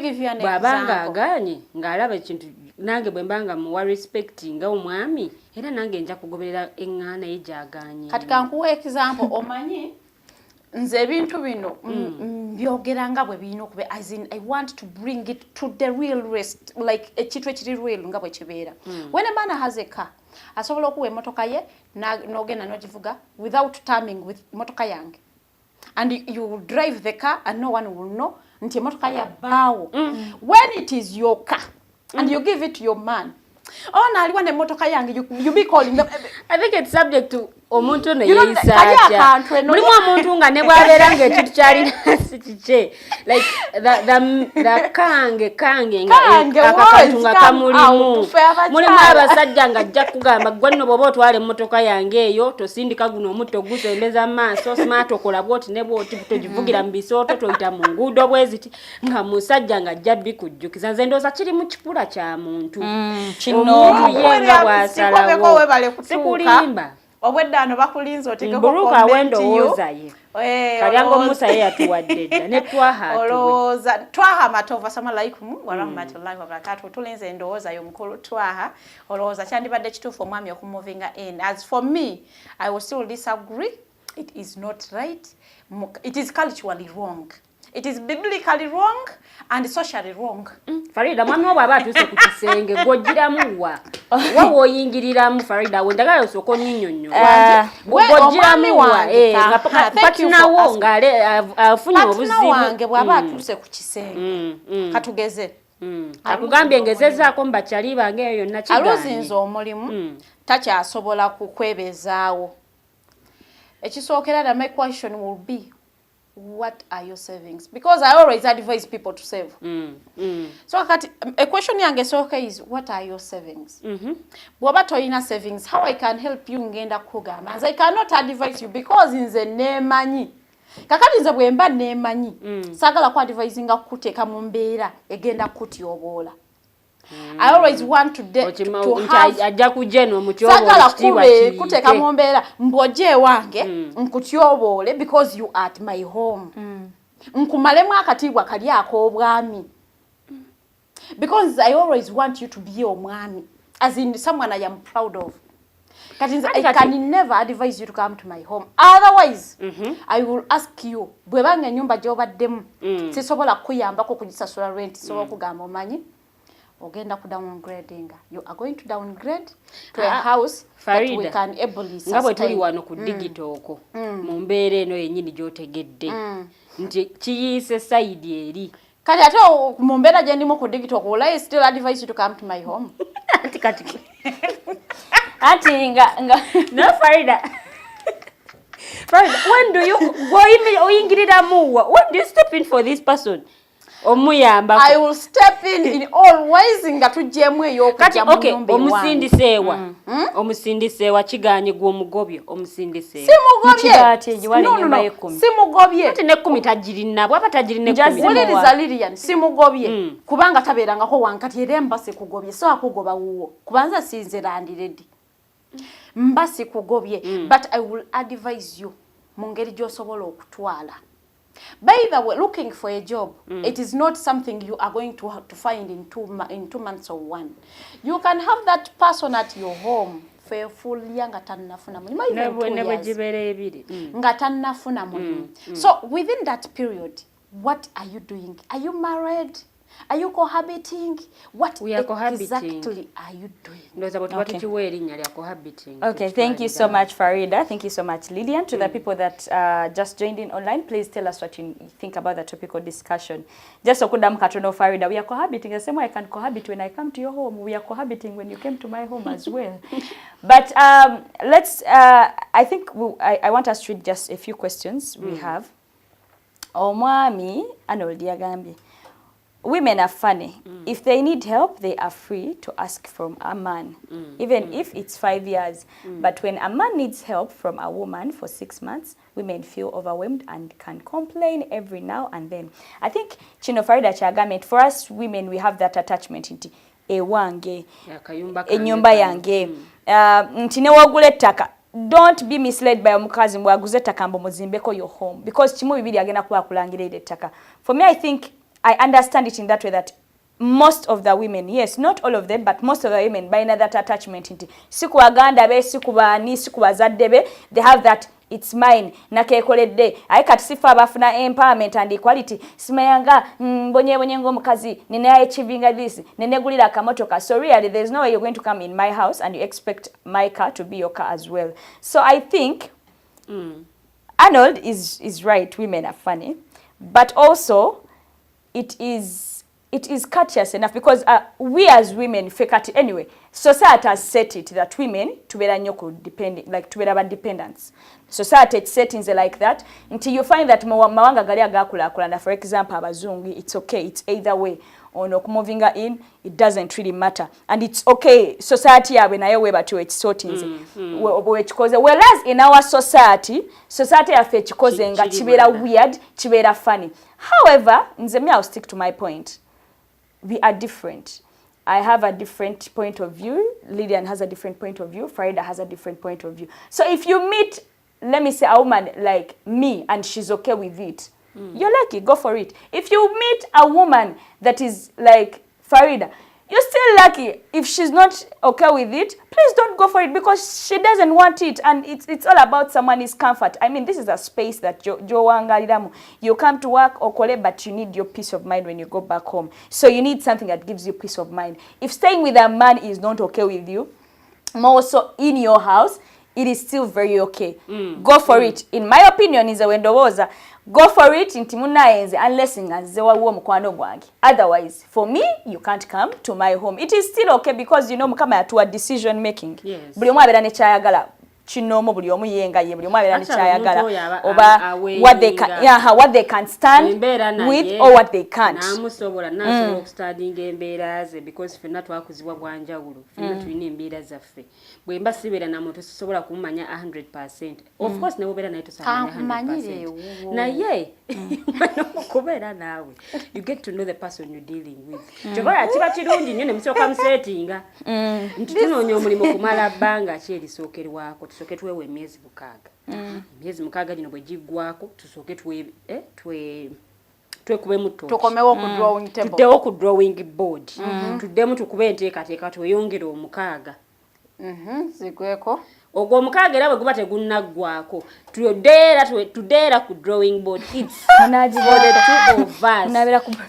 give you an example. Aganye ng'alaba ekintu nange bwe mbanga muwa respect nga omwami era nange nja kugoberera eŋŋaana ye gy'aganye. Kati kankuwa example omanyi nze ebintu bino byogera nga bwe birina okuba as in I want to bring it to the real rest like ekintu ekiri real nga bwe kibeera. When a man has a car asobola okuwa emmotoka ye n'ogenda n'ogivuga without timing with motoka yange. and you will drive the car and no one will know nti emotoka ya bawo. When it is your car and you give it to your man, oh na aliwa ne motoka yange, you be calling them. I think it's subject to omuntu ne yisaacha mulimu omuntu nga ne bwabera ng'ekintu kyali sikiche like the kange akakantu nga kamulimu mulimu abasajja nga ajja kugamba gwe nno bw'oba otwala emmotoka yange eyo tosindika guno omutto gusembeza maaso smart okola bwoti ne bwoti togivugira mu bisooto toyita mu nguudo bweziti nga musajja nga ajja bikujjukiza nze ndooza kiri mu kipula kya muntu omuntu yenga bw'asalawo sikulimba obweddano bakulinze otekeko Buruka wendo oza ye kalyango Musa ye yatuwadde dda ne twaha oloza twaha matova assalamu wa rahmatullahi wa barakatuh tulinze ndowooza yo mukulu twaha oloza kyandibadde kituufu omwami okumuvinga in. As for me, I will still disagree. It is not right. It is culturally wrong. It is biblically wrong and socially wrong. Farida mwami waba atuse ku kisenge gojjiramu wa woyingiriramu Farida wendagala osoko nyinyonyo gojjiramu patina wo ngale afunye obuzibu wange bwaba atuse ku kisenge katugeze akugambye ngezezaako mbakyali bange eyo nakiganye aluzinze omulimu takyasobola kukwebezaawo. Ekisookera my question will be, what are your savings? Because I always advise people to save. So a question yange soka is, what are your savings? Bwaba toyina savings, how I can help you ngenda kugamba? As I cannot advise you because nze nemanyi. Kakati nze bwemba nemanyi. Sagala ku advising kuteeka mu mbeera egenda kutyoboola. I always want to have ajja kujeno mu kyobo kitiwa kuteeka mu mbeera mbojje wange nkutyoboole because you are at my home. Nkumalemu akatibwa kali ak'obwami. Because I always want you to be omwami, as in someone I am proud of. I can never advise you to come to my home. Otherwise, I will ask you, bwebanga ennyumba gy'obaddemu sisobola kuyambako kugisasula rent, so kugamba omanyi ogenda ku downgrading. You are going to downgrade to a house Farida, that we can ably sustain. Ngabwe tuli wano ku digital oko mu mbeera eno yennyini gy'otegedde nti kiyise side eri kati ate mu mbeera gye ndimu ku digital oko, will I still advise you to come to my home? kati ati nga no Farida when do you go oyingirira muwa? When do you step in for this person? Omuyamba I will step in all ways nga tujjemu ey'okujja mu nyumba omusindisewa kiganye gwo omugobyo omusindisewa simugobye ate ne 10 tajirina bwaba tajirina 10 Lilian Lilian simugobye kubanga tabeerangako wankati era mbase kugobye so akugoba wuwo kubanza sinze landiredi mbase kugobye but I will advise you mu ngeri gy'osobola okutwala. By the way, looking for a job, it is not something you are going to have to find in 2 months or 1. You can have that person at your home for a full year nga tannafuna mulimu. So within that period, what are you doing? Are you married? Are you cohabiting? What exactly are you doing? Okay, thank you so much, Farida. Thank you so much, Lilian. To the people that just joined in online, please tell us what you think about the topic of discussion. Just so kudam katono Farida, we are cohabiting. The same way I can cohabit when I come to your home. We are cohabiting when you came to my home as well. But let's, I think I want us to read just a few questions we have. Omwami anoldia gambi. Women are funny. If they need help, they are free to ask from a man, even if it's 5 years. But when a man needs help from a woman for 6 months, women feel overwhelmed and can complain every now and then. I think Chino Farida Chagamet, for us women, we have that attachment into ewange, enyumba yange, ntine wagule taka. Don't be misled by omukazi mwaguze taka mbo muzimbeko your home, because chimu bibiri agenda kuba kulangira ile taka. For me, I think I understand it in that way that most of the women, yes, not all of them, but most of the women buy that attachment into siku aganda be siku bani siku bazadde be, they have that it's mine nakekoledde aikatisifa abafuna empowerment and equality simayanga bonye ngo mukazi nene achieving this nene gulira kamotoka. So really there's no way you're going to come in my house and you expect my car to be your car as well. So I think Arnold is right, women are funny, but also it is courteous enough because we as women fekati anyway, society has set it that women tubera nyoko depending, like tubera ba dependents. Society it settings like that until you find that mawanga gali agakula for example abazungu, it's okay, it's either way. Or no moving in, it doesn't really matter, and it's okay. Society yawe nayo weba to its sortings. Whereas in our society yafe chikoze nga chibera weird, chibera funny. However, nzemi I'll stick to my point. We are different. I have a different point of view. Lilian has a different point of view. Farida has a different point of view. So if you meet, let me say, a woman like me and she's okay with it, you're lucky, go for it. If you meet a woman that is like Farida, you're still lucky. If she's not okay with it, please don't go for it because she doesn't want it, and it's all about someone's comfort. I mean, this is a space that you come to work okole, but you need your peace of mind when you go back home. So you need something that gives you peace of mind. If staying with a man is not okay with you, more so in your house, it is still very okay. Go for it. In my opinion, is a wendowoza. Go for it inti munaenze unless ngaze waliwo mukwano gwange. Otherwise, for me, you can't come to my home. It is still okay because you know mukama yatuwa decision making. Yes. Buli omu abera ne kyayagala chinomo buli omu yenga ye buli omu abera ne kyayagala oba what they can stand with or what they can't. Namusobola nasobola okustudying embeera ze because fenna twakuzibwa bwanjawulo. Fenna tulina embeera zaffe. Bwe mba sibera na muntu sobola kumanya 100%. Of course ne bobera naye tosamanya 100%. Na ye kubera nawe. You get to know the person you're dealing with. Chokola kiba kirungi nnyo ne musoka musetinga. Ntutunoonya omulimu kumala bbanga ki erisookerwako. Tusoke twewe emyezi mukaaga. Emyezi mukaaga gino bwe giggwako tusoke twekube muto. Tukomewo ku drawing table. Tuddewo ku drawing board. Tuddemu tukube enteekateeka tweyongere omukaaga. Zigweko. Ogwo omukaaga era bwe guba tegunnaggwako. Tudeera ku drawing board. It's for the two of us.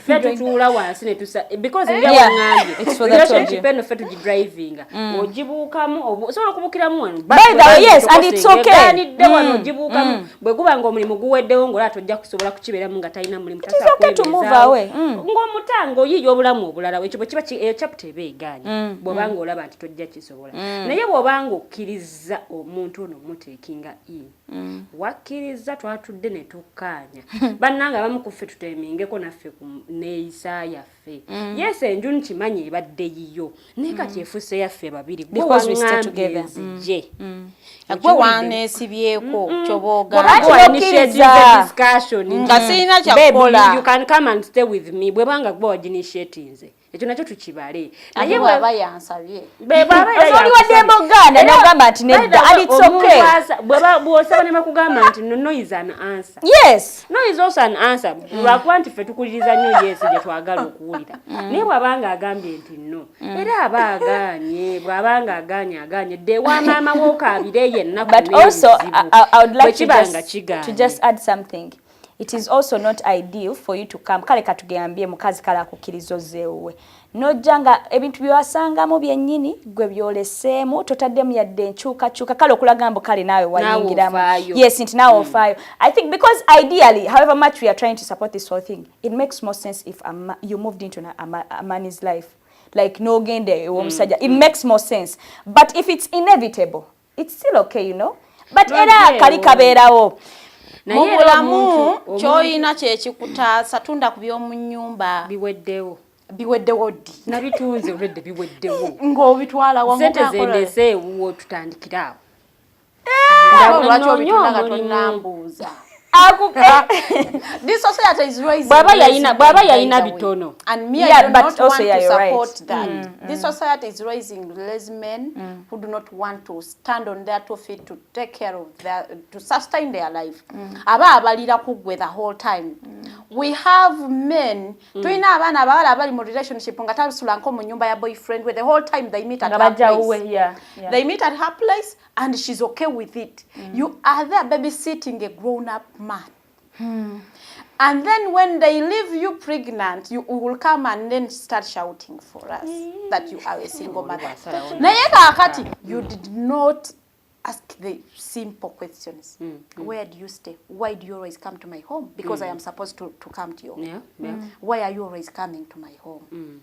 Tutuula wansi ne tusa because it's for the two of you. Depend on fetu driving. Ogibuukamu osobola okubukiramu wano. By the way, yes, and it's okay. Nidde wano ogibuukamu. Bwe guba ng'omulimu guweddewo ng'ola tojja kusobola kukibeeramu nga talina mulimu tasa kwebeza. It's okay to move away. Ng'omutango oyiiya obulamu obulala. Ekyo bwe kiba chapter ebeegaanye. Bw'obanga olaba nti tojja kisobola. Naye bw'obanga okkiriza omuntu ono muteekinga in. Wakkiriza twatudde ne tukkaanya. Bannanga abamu ku ffe tuteemingeko naffe ku neeyisa yaffe. Yes, enju nkimanyi ebadde yiyo. Naye kati efuuse yaffe babiri. Because we stay together. Gwe waneesibyeko kyobooga. Nga sirina kyakukola. You can come and stay with me. Bwebanga gwe waginitiatinze. Ekyo nakyo tukibale. Naye bw'aba yansabye. Oliwadde mbogana n'ogamba nti nedda and it's okay. Bw'osaba ne bakugamba nti no is an answer. Yes. No is also an answer. Lwakuba nti ffe tukuliriza nnyo yes gye twagala okuwulira. Naye bw'abanga agambye nti no. Era aba agaanye. Bw'abanga agaanye. Dde wa maama w'okaabire yenna ku But also, I would like to just add something. It is also not ideal for you to come. Kale katugambye mukazi kala akukirizo zeewe. Nojjanga ebintu byasangamu byennyini gwe byoleseemu totaddemu yadde nkyuka kale okulaga mbu kale naawe wayingiramu. Yes, nti naawe ofaayo. I think because ideally, however much we are trying to support this whole thing, it makes more sense if you moved into a man's life. Like no gende omusajja. It makes more sense. But if it's inevitable, it's still okay, you know. But era kali kabeerawo. Mu bulamu ky'olina kyekikutaasa tunda ku by'omu nnyumba biweddewo ddi nabitunze olwedde biweddewo ng'obitwala wamu sente zendese ewuwo tutandikira awo lwaki obitunda nga tonnambuuza this society is raising baba yayina bitono and me I do not want to support that. This society is raising lazy men who do not want to stand on their 2 feet to take care of to sustain their life. Aba abalira kugwe the whole time. We have men tulina abaana abawala abali mu relationship nga tabisula nko mu nyumba ya boyfriend where the whole time they meet at her place. They meet at her place and she's okay with it. You are there babysitting a grown-up man. And then when they leave you pregnant, you will come and then start shouting for us that you are a single mother. Naye kakati you did not ask the simple questions. Where do you stay? Why do you always come to my home? Because I am supposed to come to your home. Why are you always coming to my home?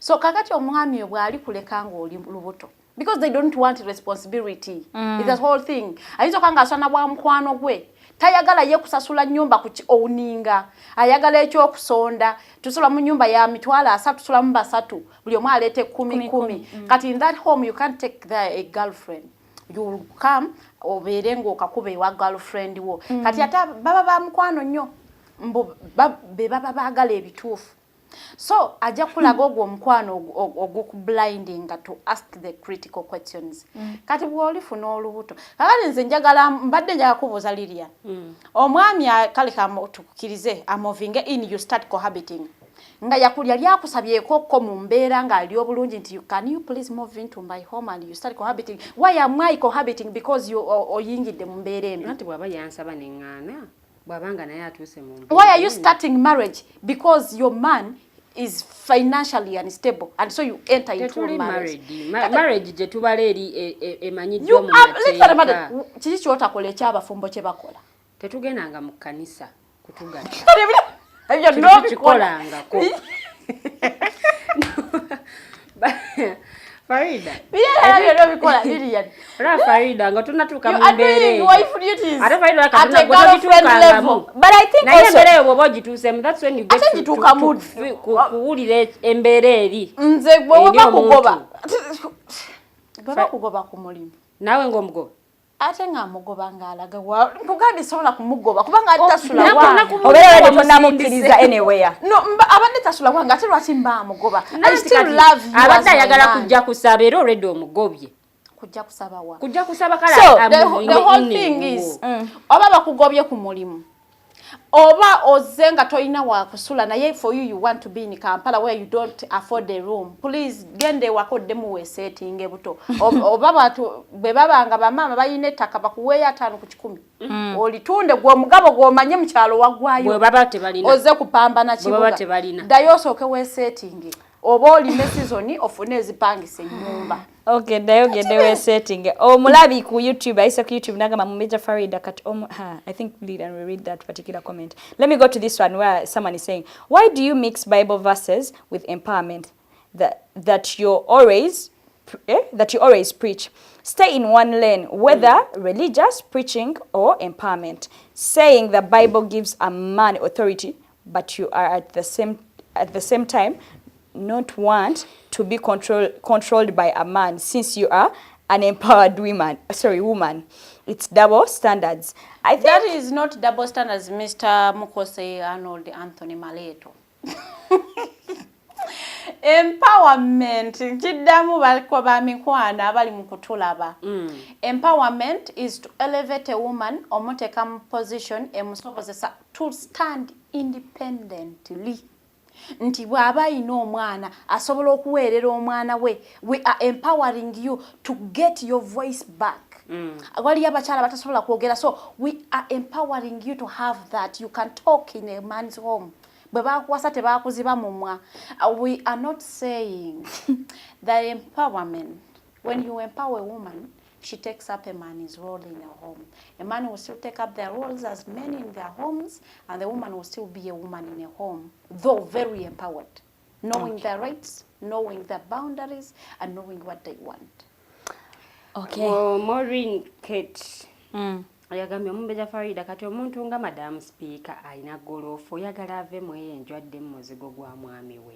So kakati omwami bwali kuleka ng'oli lubuto. Because they don't want responsibility. It's the whole thing. Ayizo kanga asana bwa mkwano gwe. Tayagala ye kusasula nyumba kuchi owninga. Ayagala ekyo okusonda. Tusula mu nyumba ya mitwala asatu tusula mu basatu. Buli omu alete 10. Kati in that home you can't take there a girlfriend. You will come obeere ng'okakube wa girlfriend wo. Kati ata baba ba mkwano nnyo. Be baba baagala ebituufu. So aja kulaga ogwo omukwano ogw'okublinding to ask the critical questions. Kati bw'olifuna olubuto. Kakati nze mbadde njagala kubuuza Lilian. Omwami kaleka tukukirize amovinge in you start cohabiting. Nga yakulya lyakusabyeko ko mu mbeera ng'ali obulungi nti can you please move into my home and you start cohabiting. Why am I cohabiting? Because you oyingidde mu mbeera embi. Nti bw'aba yansaba neŋŋaana. Bwabanga naye atuuse mu mbeera. Why are you starting marriage? Because your man is financially unstable and so you enter into marriage. Marriage je tubale eri emanyiddwa mu mateeka. Kiki kyotakola ekyabafumbo kye bakola? Tetugendanga mu kkanisa kutugatta. Ebyo nobikolangako. Farida. Lilian. Farida nga tunatuuka mu mbeera. Ate Farida katuna gwe. But I think also naye bw'oba ogituusemu, that's when you get kuwulira embeera eri. Nze bwe bakugoba ku mulimu. Naawe ng'omugoba. Ate nga mugoba ng'alaga nkugambye sobola kumugoba kubanga tasula wange. Obeera temunamukkiriza anywhere. No, abadde tasula wange ate lwaki mba mugoba. I still love you. Abadde ayagala kujja kusaba era already omugobye. Kujja kusaba wa. Kujja kusaba kala. So the whole thing is oba bakugobye ku mulimu. Oba ozenga toyina wa kusula naye for you want to be in Kampala where you don't afford a room. Please gende wakodde mu setting ebuto. Oba batu bebabanga bamama bayine ettaka bakuweya 5 ku 10. Olitunde gwo mugabo gwomanye mu kyalo wagwayo. Bwe baba tebalina. Oze kupambana kibuga. Bwe baba tebalina. Dayosoke we setting. Oba oli ne season ofune ezipangise nyumba. Okay, dayogedde we setting. Omulabi ku YouTube, ayisa ku YouTube nagamba Omumbejja Farida kat I think Lilian will read that particular comment. Let me go to this one where someone is saying, why do you mix Bible verses with empowerment that you always preach? Stay in one lane, whether religious preaching or empowerment. Saying the Bible gives a man authority, but you are at the same time not want to be controlled by a man, since you are an empowered woman. It's double standards. I think that is not double standards, Mr. Mukose Arnold Anthony Maleto. Empowerment kiddamu baliko bamikwana abali mu kutulaba. Empowerment is to elevate a woman omuteka mu position emusobozesa to stand independently. Nti bw'aba ayina omwana asobola okuweerera omwana we. We are empowering you to get your voice back. Waliyo abakyala batasobola kwogera, so we are empowering you to have that. You can talk in a man's home. Bwe bakuwasa tebakuziba mumwa. We are not saying that empowerment, when you empower a woman, she takes up a man's role in a home. A man will still take up their roles as men in their homes, and the woman will still be a woman in a home, though very empowered, knowing their rights, knowing their boundaries, and knowing what they want. Okay. Maureen Kate. Ayagambye Omumbejja Farida kati omuntu nga Madam Speaker alina golofo oyagala ave mweyenjwadde mu muzigo gwa mwami we.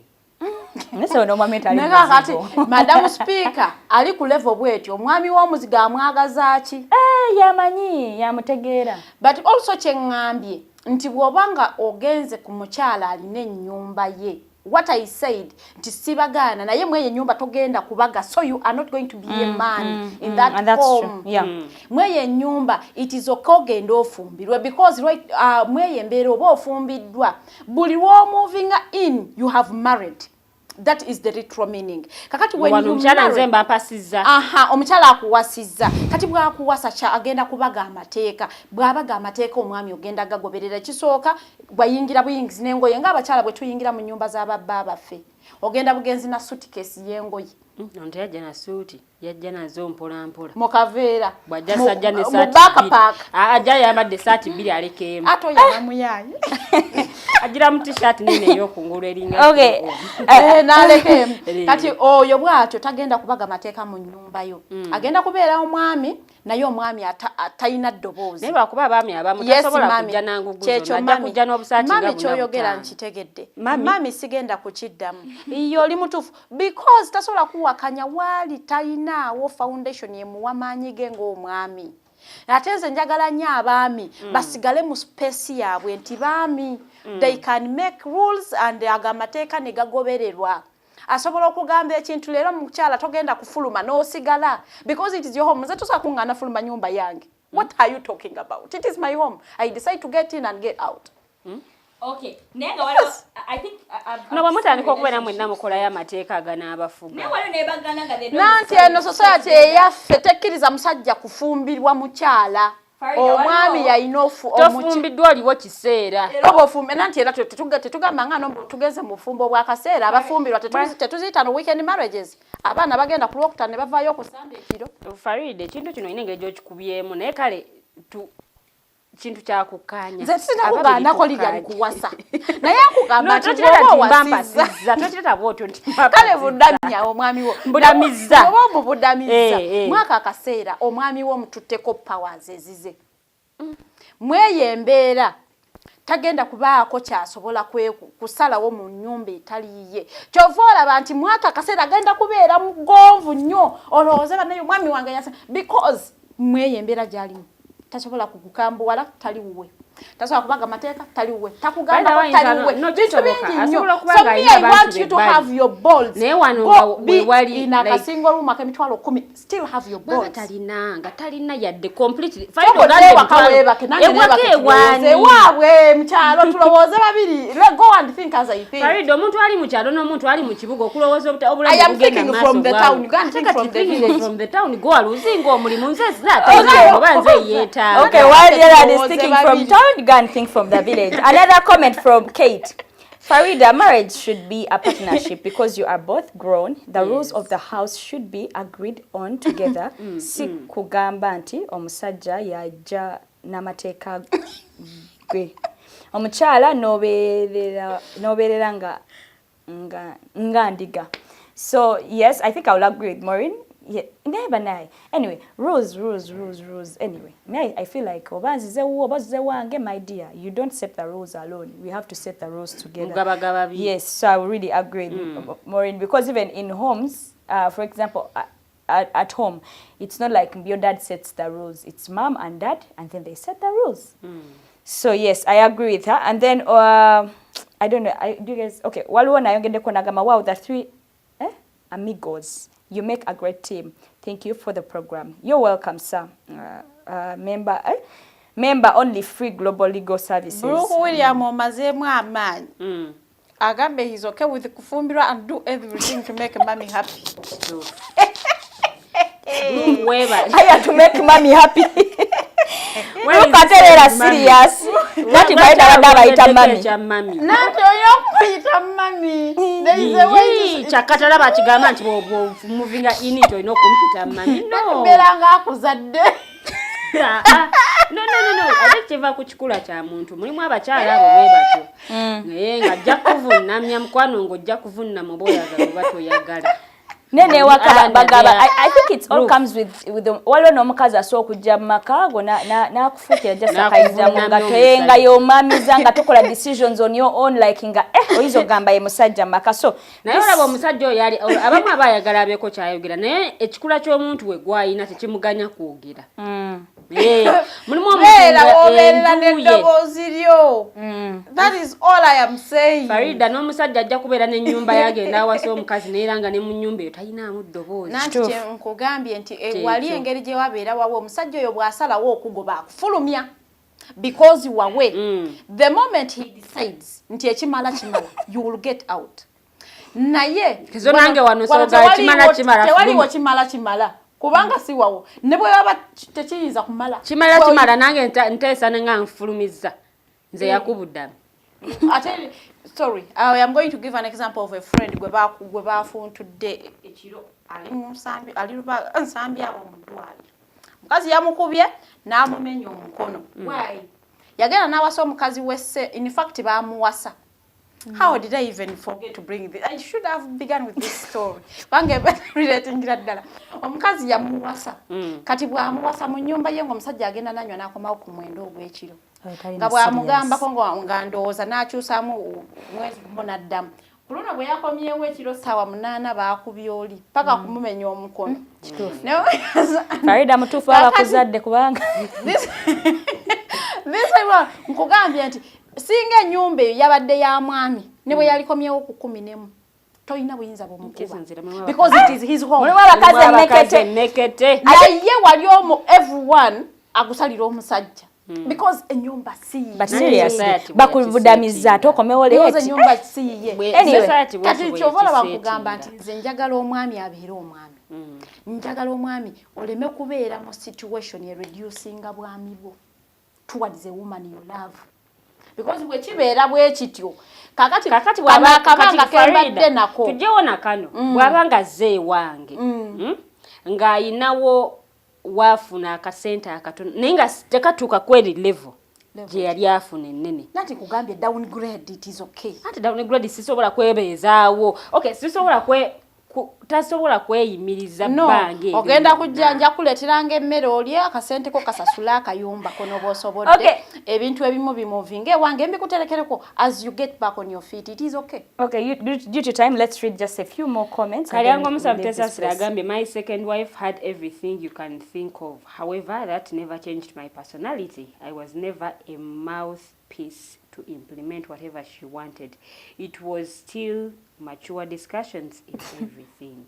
Madam Speaker ali ku level bwetyo omwami w'omuzigo amwagaza ki? Yamanyi yamutegeera. But also kyengambye nti bw'obanga ogenze ku mukyala alina ennyumba ye, what I said nti sibagaana naye mweye nyumba togenda kubaga, so you are not going to be a man in that and that's home. True. Yeah. Mweye nyumba it is okogenda ofumbirwa because right mweye mbeera oba ofumbiddwa buli wo moving in you have married. That is the literal meaning. Kakati when you marry, nzemba mpasizza. Omukyala akuwasizza. Kati bwakuwasa cha agenda kubaga amateeka. Bwabaga amateeka omwami ogenda gagoberera kisooka bwayingira buyingizi n'engoye ng'abakyala bwe tuyingira mu nnyumba z'ababba baffe. Ogenda bugenzi na suitcase y'engoye. Nti yajja na suuti, yajja nazo mpola mpola. Mukaveera. Bwajja sajja ne saati. Backpack. Ajja yambadde saati 2 alekeemu. Ato ya muyayi. Agira mu t-shirt nene ey'okungulu eringa. Okay. N'alekeemu. Kati oyo bw'atyo tagenda kubaga mateeka mu nnyumba yo. Agenda kubeera omwami naye omwami atalina ddoboozi. Naye lwakuba abaami abamu tasobola kujja nanguguzo. Najja kujja n'obusaati nga mami kyoyogera nkitegedde. Mami sigenda kukiddamu. Iyo oli mutuufu. Because tasobola kuwakanya waali talinaawo foundation yemuwa maanyi ge ng'omwami. Ate nze njagala nnyo abaami basigale mu space yaabwe nti baami they can make rules and agamateeka ne gagobererwa. Asobola okugamba ekintu leero mukyala togenda kufuluma n'osigala because it is your home. Nze tosobola kuŋŋaana fuluma nyumba yange. What are you talking about? It is my home. I decide to get in and get out. Okay. I think no bamutandika okubeera mwenna mukola y'amateeka aganaabafuga. Nanti eno society eyaffe tekkiriza musajja kufumbirwa mukyala. Omwami yalina tofumbiddwa oliwo kiseera. Nanti era tetugamba nga tugeze mu bufumbo bw'akaseera abafumbirwa tetuziyita no weekend marriages. Abaana bagenda ku lwokutaano ne bavaayo okusamba ekiro. Farida ekintu kino olina engeri gy'okikubyemu naye kale kintu kyakukkaanya. Nze sinakugaanako Lilian kuwasa. Naye akugamba nti bw'oba owasizza. Tokireta bw'otyo nti kale buddamya omwami wo. Mbudamizza. Oba omubudamizza. Mwaka akaseera omwami wo mututteko powers ezize. Mweyo embeera tagenda kubaako kyasobola kusalawo mu nnyumba etaliiye. Kyova olaba nti mwaka akaseera agenda kubeera mugonvu nnyo. Olowooze bannaye omwami wange yasa because mweyo embeera gy'alimu. Tasobola kukukambuwala tali wuwe. Tasobola kubaga mateeka tali wuwe. Takugamba ko tali wuwe. Bintu bingi nnyo. So me I want you to have your balls. Naye wano nga wewali in a single room akamitwalo 10 still have your balls. Talina yadde completely. Waabwe mukyalo tulowooze babiri. Go and think as I think. Farida omuntu ali mu kyalo n'omuntu ali mu kibuga okulowooza obulamu I am thinking from the town. You can't think from the village. From the town go aluzinga omulimu nze oba nze yeeta. Okay, while Lilian is thinking from town, you can think from the village. Another comment from Kate. Farida, marriage should be a partnership because you are both grown. The rules of the house should be agreed on together. Si kugamba nti omusajja yajja n'amateeka gwe. Omukyala nobeerera nga ndiga. So yes, I think I will agree with Maureen. Yeah, never know. Anyway, rules. Anyway, I feel like my dear, you don't set the rules alone. We have to set the rules together. Yes, so I really agree with Maureen because even in homes, for example, at home, it's not like your dad sets the rules. It's mom and dad, and then they set the rules. So yes, I agree with her. And then I don't know. Do you guys okay? Wow, the 3 amigos. You make a great team. Thank you for the program. You're welcome, sir. Member only free global legal services. Bruce William omazemu amaanyi. Agambe he's okay with kufumbirwa and do everything to make mommy happy. I have to make mommy happy. Look at her serious. What if I don't mommy? Not your mommy. There is a way. Chakatala bachigamba nti moving in it or no computer mommy. No. Beranga akuzadde. No. Ate kiva ku kikula kya muntu. Mulimu abakyala abo bwe batyo. Naye nga ajja kuvunnamya mukwano ng'ojja kuvunna mu boyagala oba toyagala. Nene wakabagaba. I think it all comes with the waliwo n'omukazi asooka kujja mu maka go n'akufukira just akayiza mu ngato nga y'omamiza nga tokola decisions on your own like nga oyizo gamba ye musajja mu maka. So naye olaba omusajja oyo yali abamu abayagala abeeko kyayogera naye ekikula ky'omuntu we gwayina tekimuganya kwogera. Mulimu obeerera n'eddoboozi lyo. That is all I am saying. Farida n'omusajja ajja kubeera n'ennyumba yagenda awasa omukazi neeranga ne mu nnyumba eyo talinamu ddoboozi. Nanti nkugambye nti wali engeri gye wabeera wawe omusajja oyo bw'asalawo okugoba akufulumya because wawe. The moment he decides nti ekimala you will get out. naye kizo nange wano soga kimala tewaliwo kimala kubanga si wawo ne bwe baba tekiyinza kumala kimala nange nteesa nga nfulumiza nze yakubuddamu ate sorry I am going to give an example of a friend gwe baafuntudde ekiro ali mu nsambi abo mu ddwaliro mukazi yamukubye n'amumenya omukono why yagenda n'awasa omukazi wesse in fact baamuwasa. How did I even forget to bring this? I should have begun with this story. Bange relating ddala. Omukazi yamuwasa. Kati bw'amuwasa mu nnyumba ye ng'omusajja agenda nanywa n'akomawo ku mwendo ogw'ekiro. Nga bw'amugambako nga ndowooza n'akyusaamu mwezi gumu n'addamu. Ku luno bwe yakomyewo ekiro ssaawa 8 baakubye oli paka kumumenya omukono. Farida mutuufu abakuzadde kubanga. This one nkugambye nti singa ennyumba eyo yabadde ya mwami ne bwe yalikomyewo ku 11 toyina buyinza bw'omukuba because it is his home. Mulimu abakazi ennekete. Naye wali omu everyone agusalira omusajja because ennyumba si ye. But seriously bakuvudamiza tokomewo leeti. Because ennyumba si ye. Anyway, kati kyovola bakugamba nti nze njagala omwami abeere omwami. Njagala omwami oleme kubeera mu situation ye reducinga bwami bwo towards a woman you love. Because we kibeera bwe kityo kakati bwabanga kembadde nako tujeona kano bwabanga ze wange nga ayinawo wafuna akasente akatono naye nga tekatuuka kweri level gye yali afuna ennene nati kugambye downgrade it is okay ati downgrade sisobola kwebeezaawo okay sisobola tasobola kweyimiriza bange ogenda kujjanja kuleteranga emmere olye akasente ko kasasula akayumba kono bosobodde ebintu ebimu bimuvinge wange mbikuterekereko as you get back on your feet it is okay. Okay, due to time let's read just a few more comments. Kalyango Musabtesa Siragambe, my second wife had everything you can think of. However, that never changed my personality. I was never a mouthpiece to implement whatever she wanted. It was still mature discussions in everything.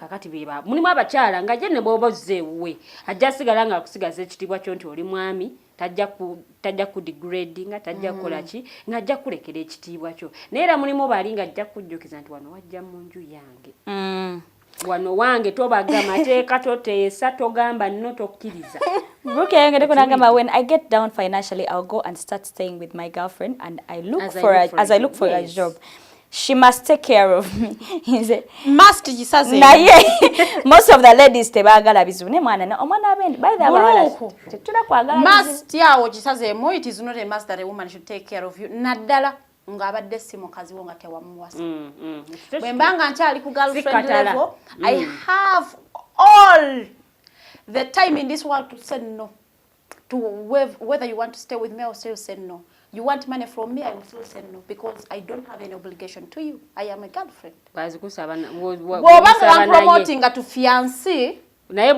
Kakati beba mulimu abakyala nga jenne bwobozeewe ajja sigala nga akusigaza ekitibwa kyo nti oli mwami tajja ku degrading tajja kukola ki nga ajja kulekera ekitibwa kyo naye era mulimu bali nga ajja kujjukiza nti wano wajja mu nju yange wano wange tobaga mateeka toteesa togamba nno tokkiriza. Brooke yangedeko nagamba when I get down financially I'll go and start staying with my girlfriend and I look for a job. She must take care of me. Must jisaze. Naye most of the ladies tebagala bizibu ne mwana na omwana abendi by the way tetula kwagala must yawo jisaze mo it is not a must that a woman should take care of you naddala ng'abadde si mukazi wo nga tewamuwasa. Bwe mbanga nkyali ku girlfriend level I have all the time in this world to say no to whether you want to stay with me or still say no. You want money from me, I will still say no because I don't have any obligation to you. I am a girlfriend. I'm promoting to fiancé. My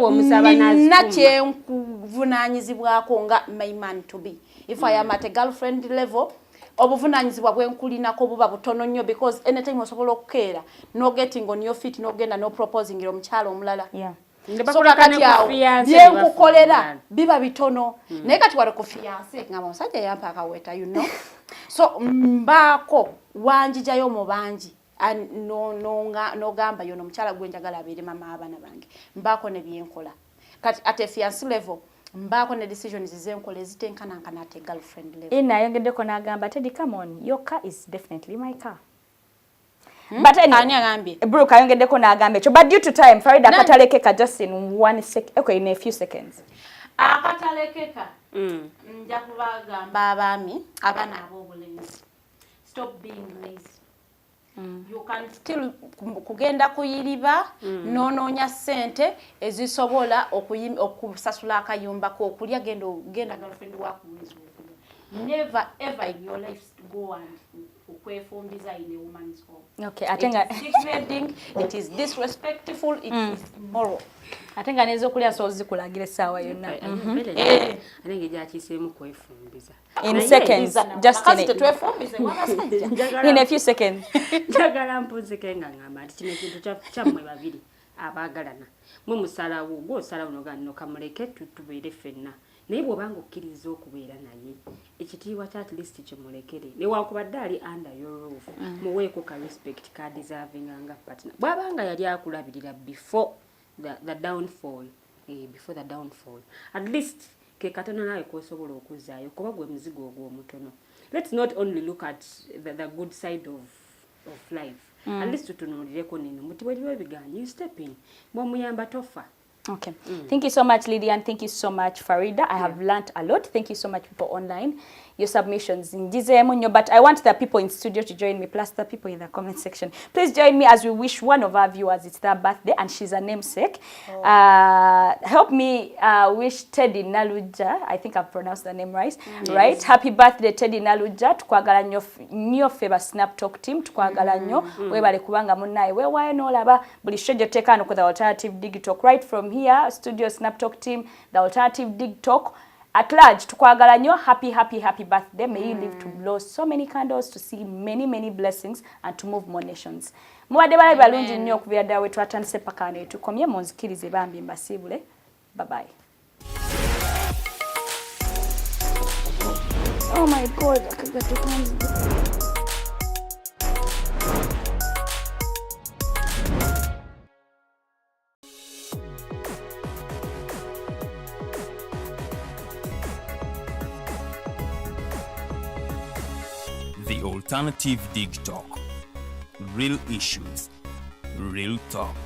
man to be. If I am at a girlfriend level, obuvunanyizibwa bwenkulinako buba butono nnyo because anytime osobola okukeera no getting on your feet no genda no proposing ilo mchalo omulala. Yeah. So kati yawo byenkukolera biba bitono naye kati wali ku fiancé nga musajja yampa akaweta you know so mbaako wanjijayo mu bangi no gamba yono mukyala gwe njagala abeere mama abana bange mbaako ne byenkola kati at a fiancé level mbaako ne decisions zenkola ezitenkanankana at a girlfriend level. Ina yongeddeko n'agamba Teddy come on your car is definitely my car. But anyway, Brooke ayongeddeko n'agamba ekyo but due to time Farida akatalekeka just in 1 second okay in a few seconds. Akatalekeka nja kubagamba abaami abaana ab'obulenzi stop being lazy. You can still kugenda kuyiriba nononya sente ezisobola okusasula akayumba ko okulya genda girlfriend wako never ever in your life go and kwefumbiza in a woman's home. Okay, atenga degrading, it is disrespectful, it is immoral. Atenga nezo kulya sozi kulagire sawa yonna. Anenge gyakisemu kwefumbiza. In seconds, just in a few seconds. Njagala mpuzike nga ngamba nti kino kintu kyammwe babiri abaagalana. Mwe musalawo, gwe osalawo nokamuleke tubeere ffenna. naye bw'obanga okkiriza okubeera naye ekitiibwa kya at least kimulekere newankubadde ali under your roof muweeko ka respect ka deservinga nga partner bw'abanga yali akulabirira before the downfall before the downfall at least ke katono nawe kosobola okuzzaayo kuba gwe muzigo ogwo omutono. Let's not only look at the good side of life. At least tutunuulireko nino muti bwe liba biganye you step in mwomuyamba tofa. Okay. Thank you so much, Lilian. Thank you so much, Farida. I have learnt a lot. Thank you so much, people online. Your submissions in Munyo, but I want the people in studio to join me, plus the people in the comment section. Please join me as we wish one of our viewers it's their birthday, and she's a namesake. Help me wish Teddy Naluja. I think I've pronounced the name right. Right? Happy birthday, Teddy Naluja. Tukwagala nyo favor Snap Talk team. Tukwagala nyo. Webale kubanga munnaye. Wewaye nolaba. Buli shojo tekano ku the Alternative Digital. Right from here, studio Snap Talk team, the Alternative Digital. At large, tukwagala nyo, happy birthday. May you live to blow so many candles, to see many blessings, and to move more nations. Muwadde balabi balungi nnyo okubeera ddala we twatandise paka ne tukomye munzikirize bambi mbasiibule. Bye bye. Oh my God, The Alternative Dig Talk. Real issues, real talk.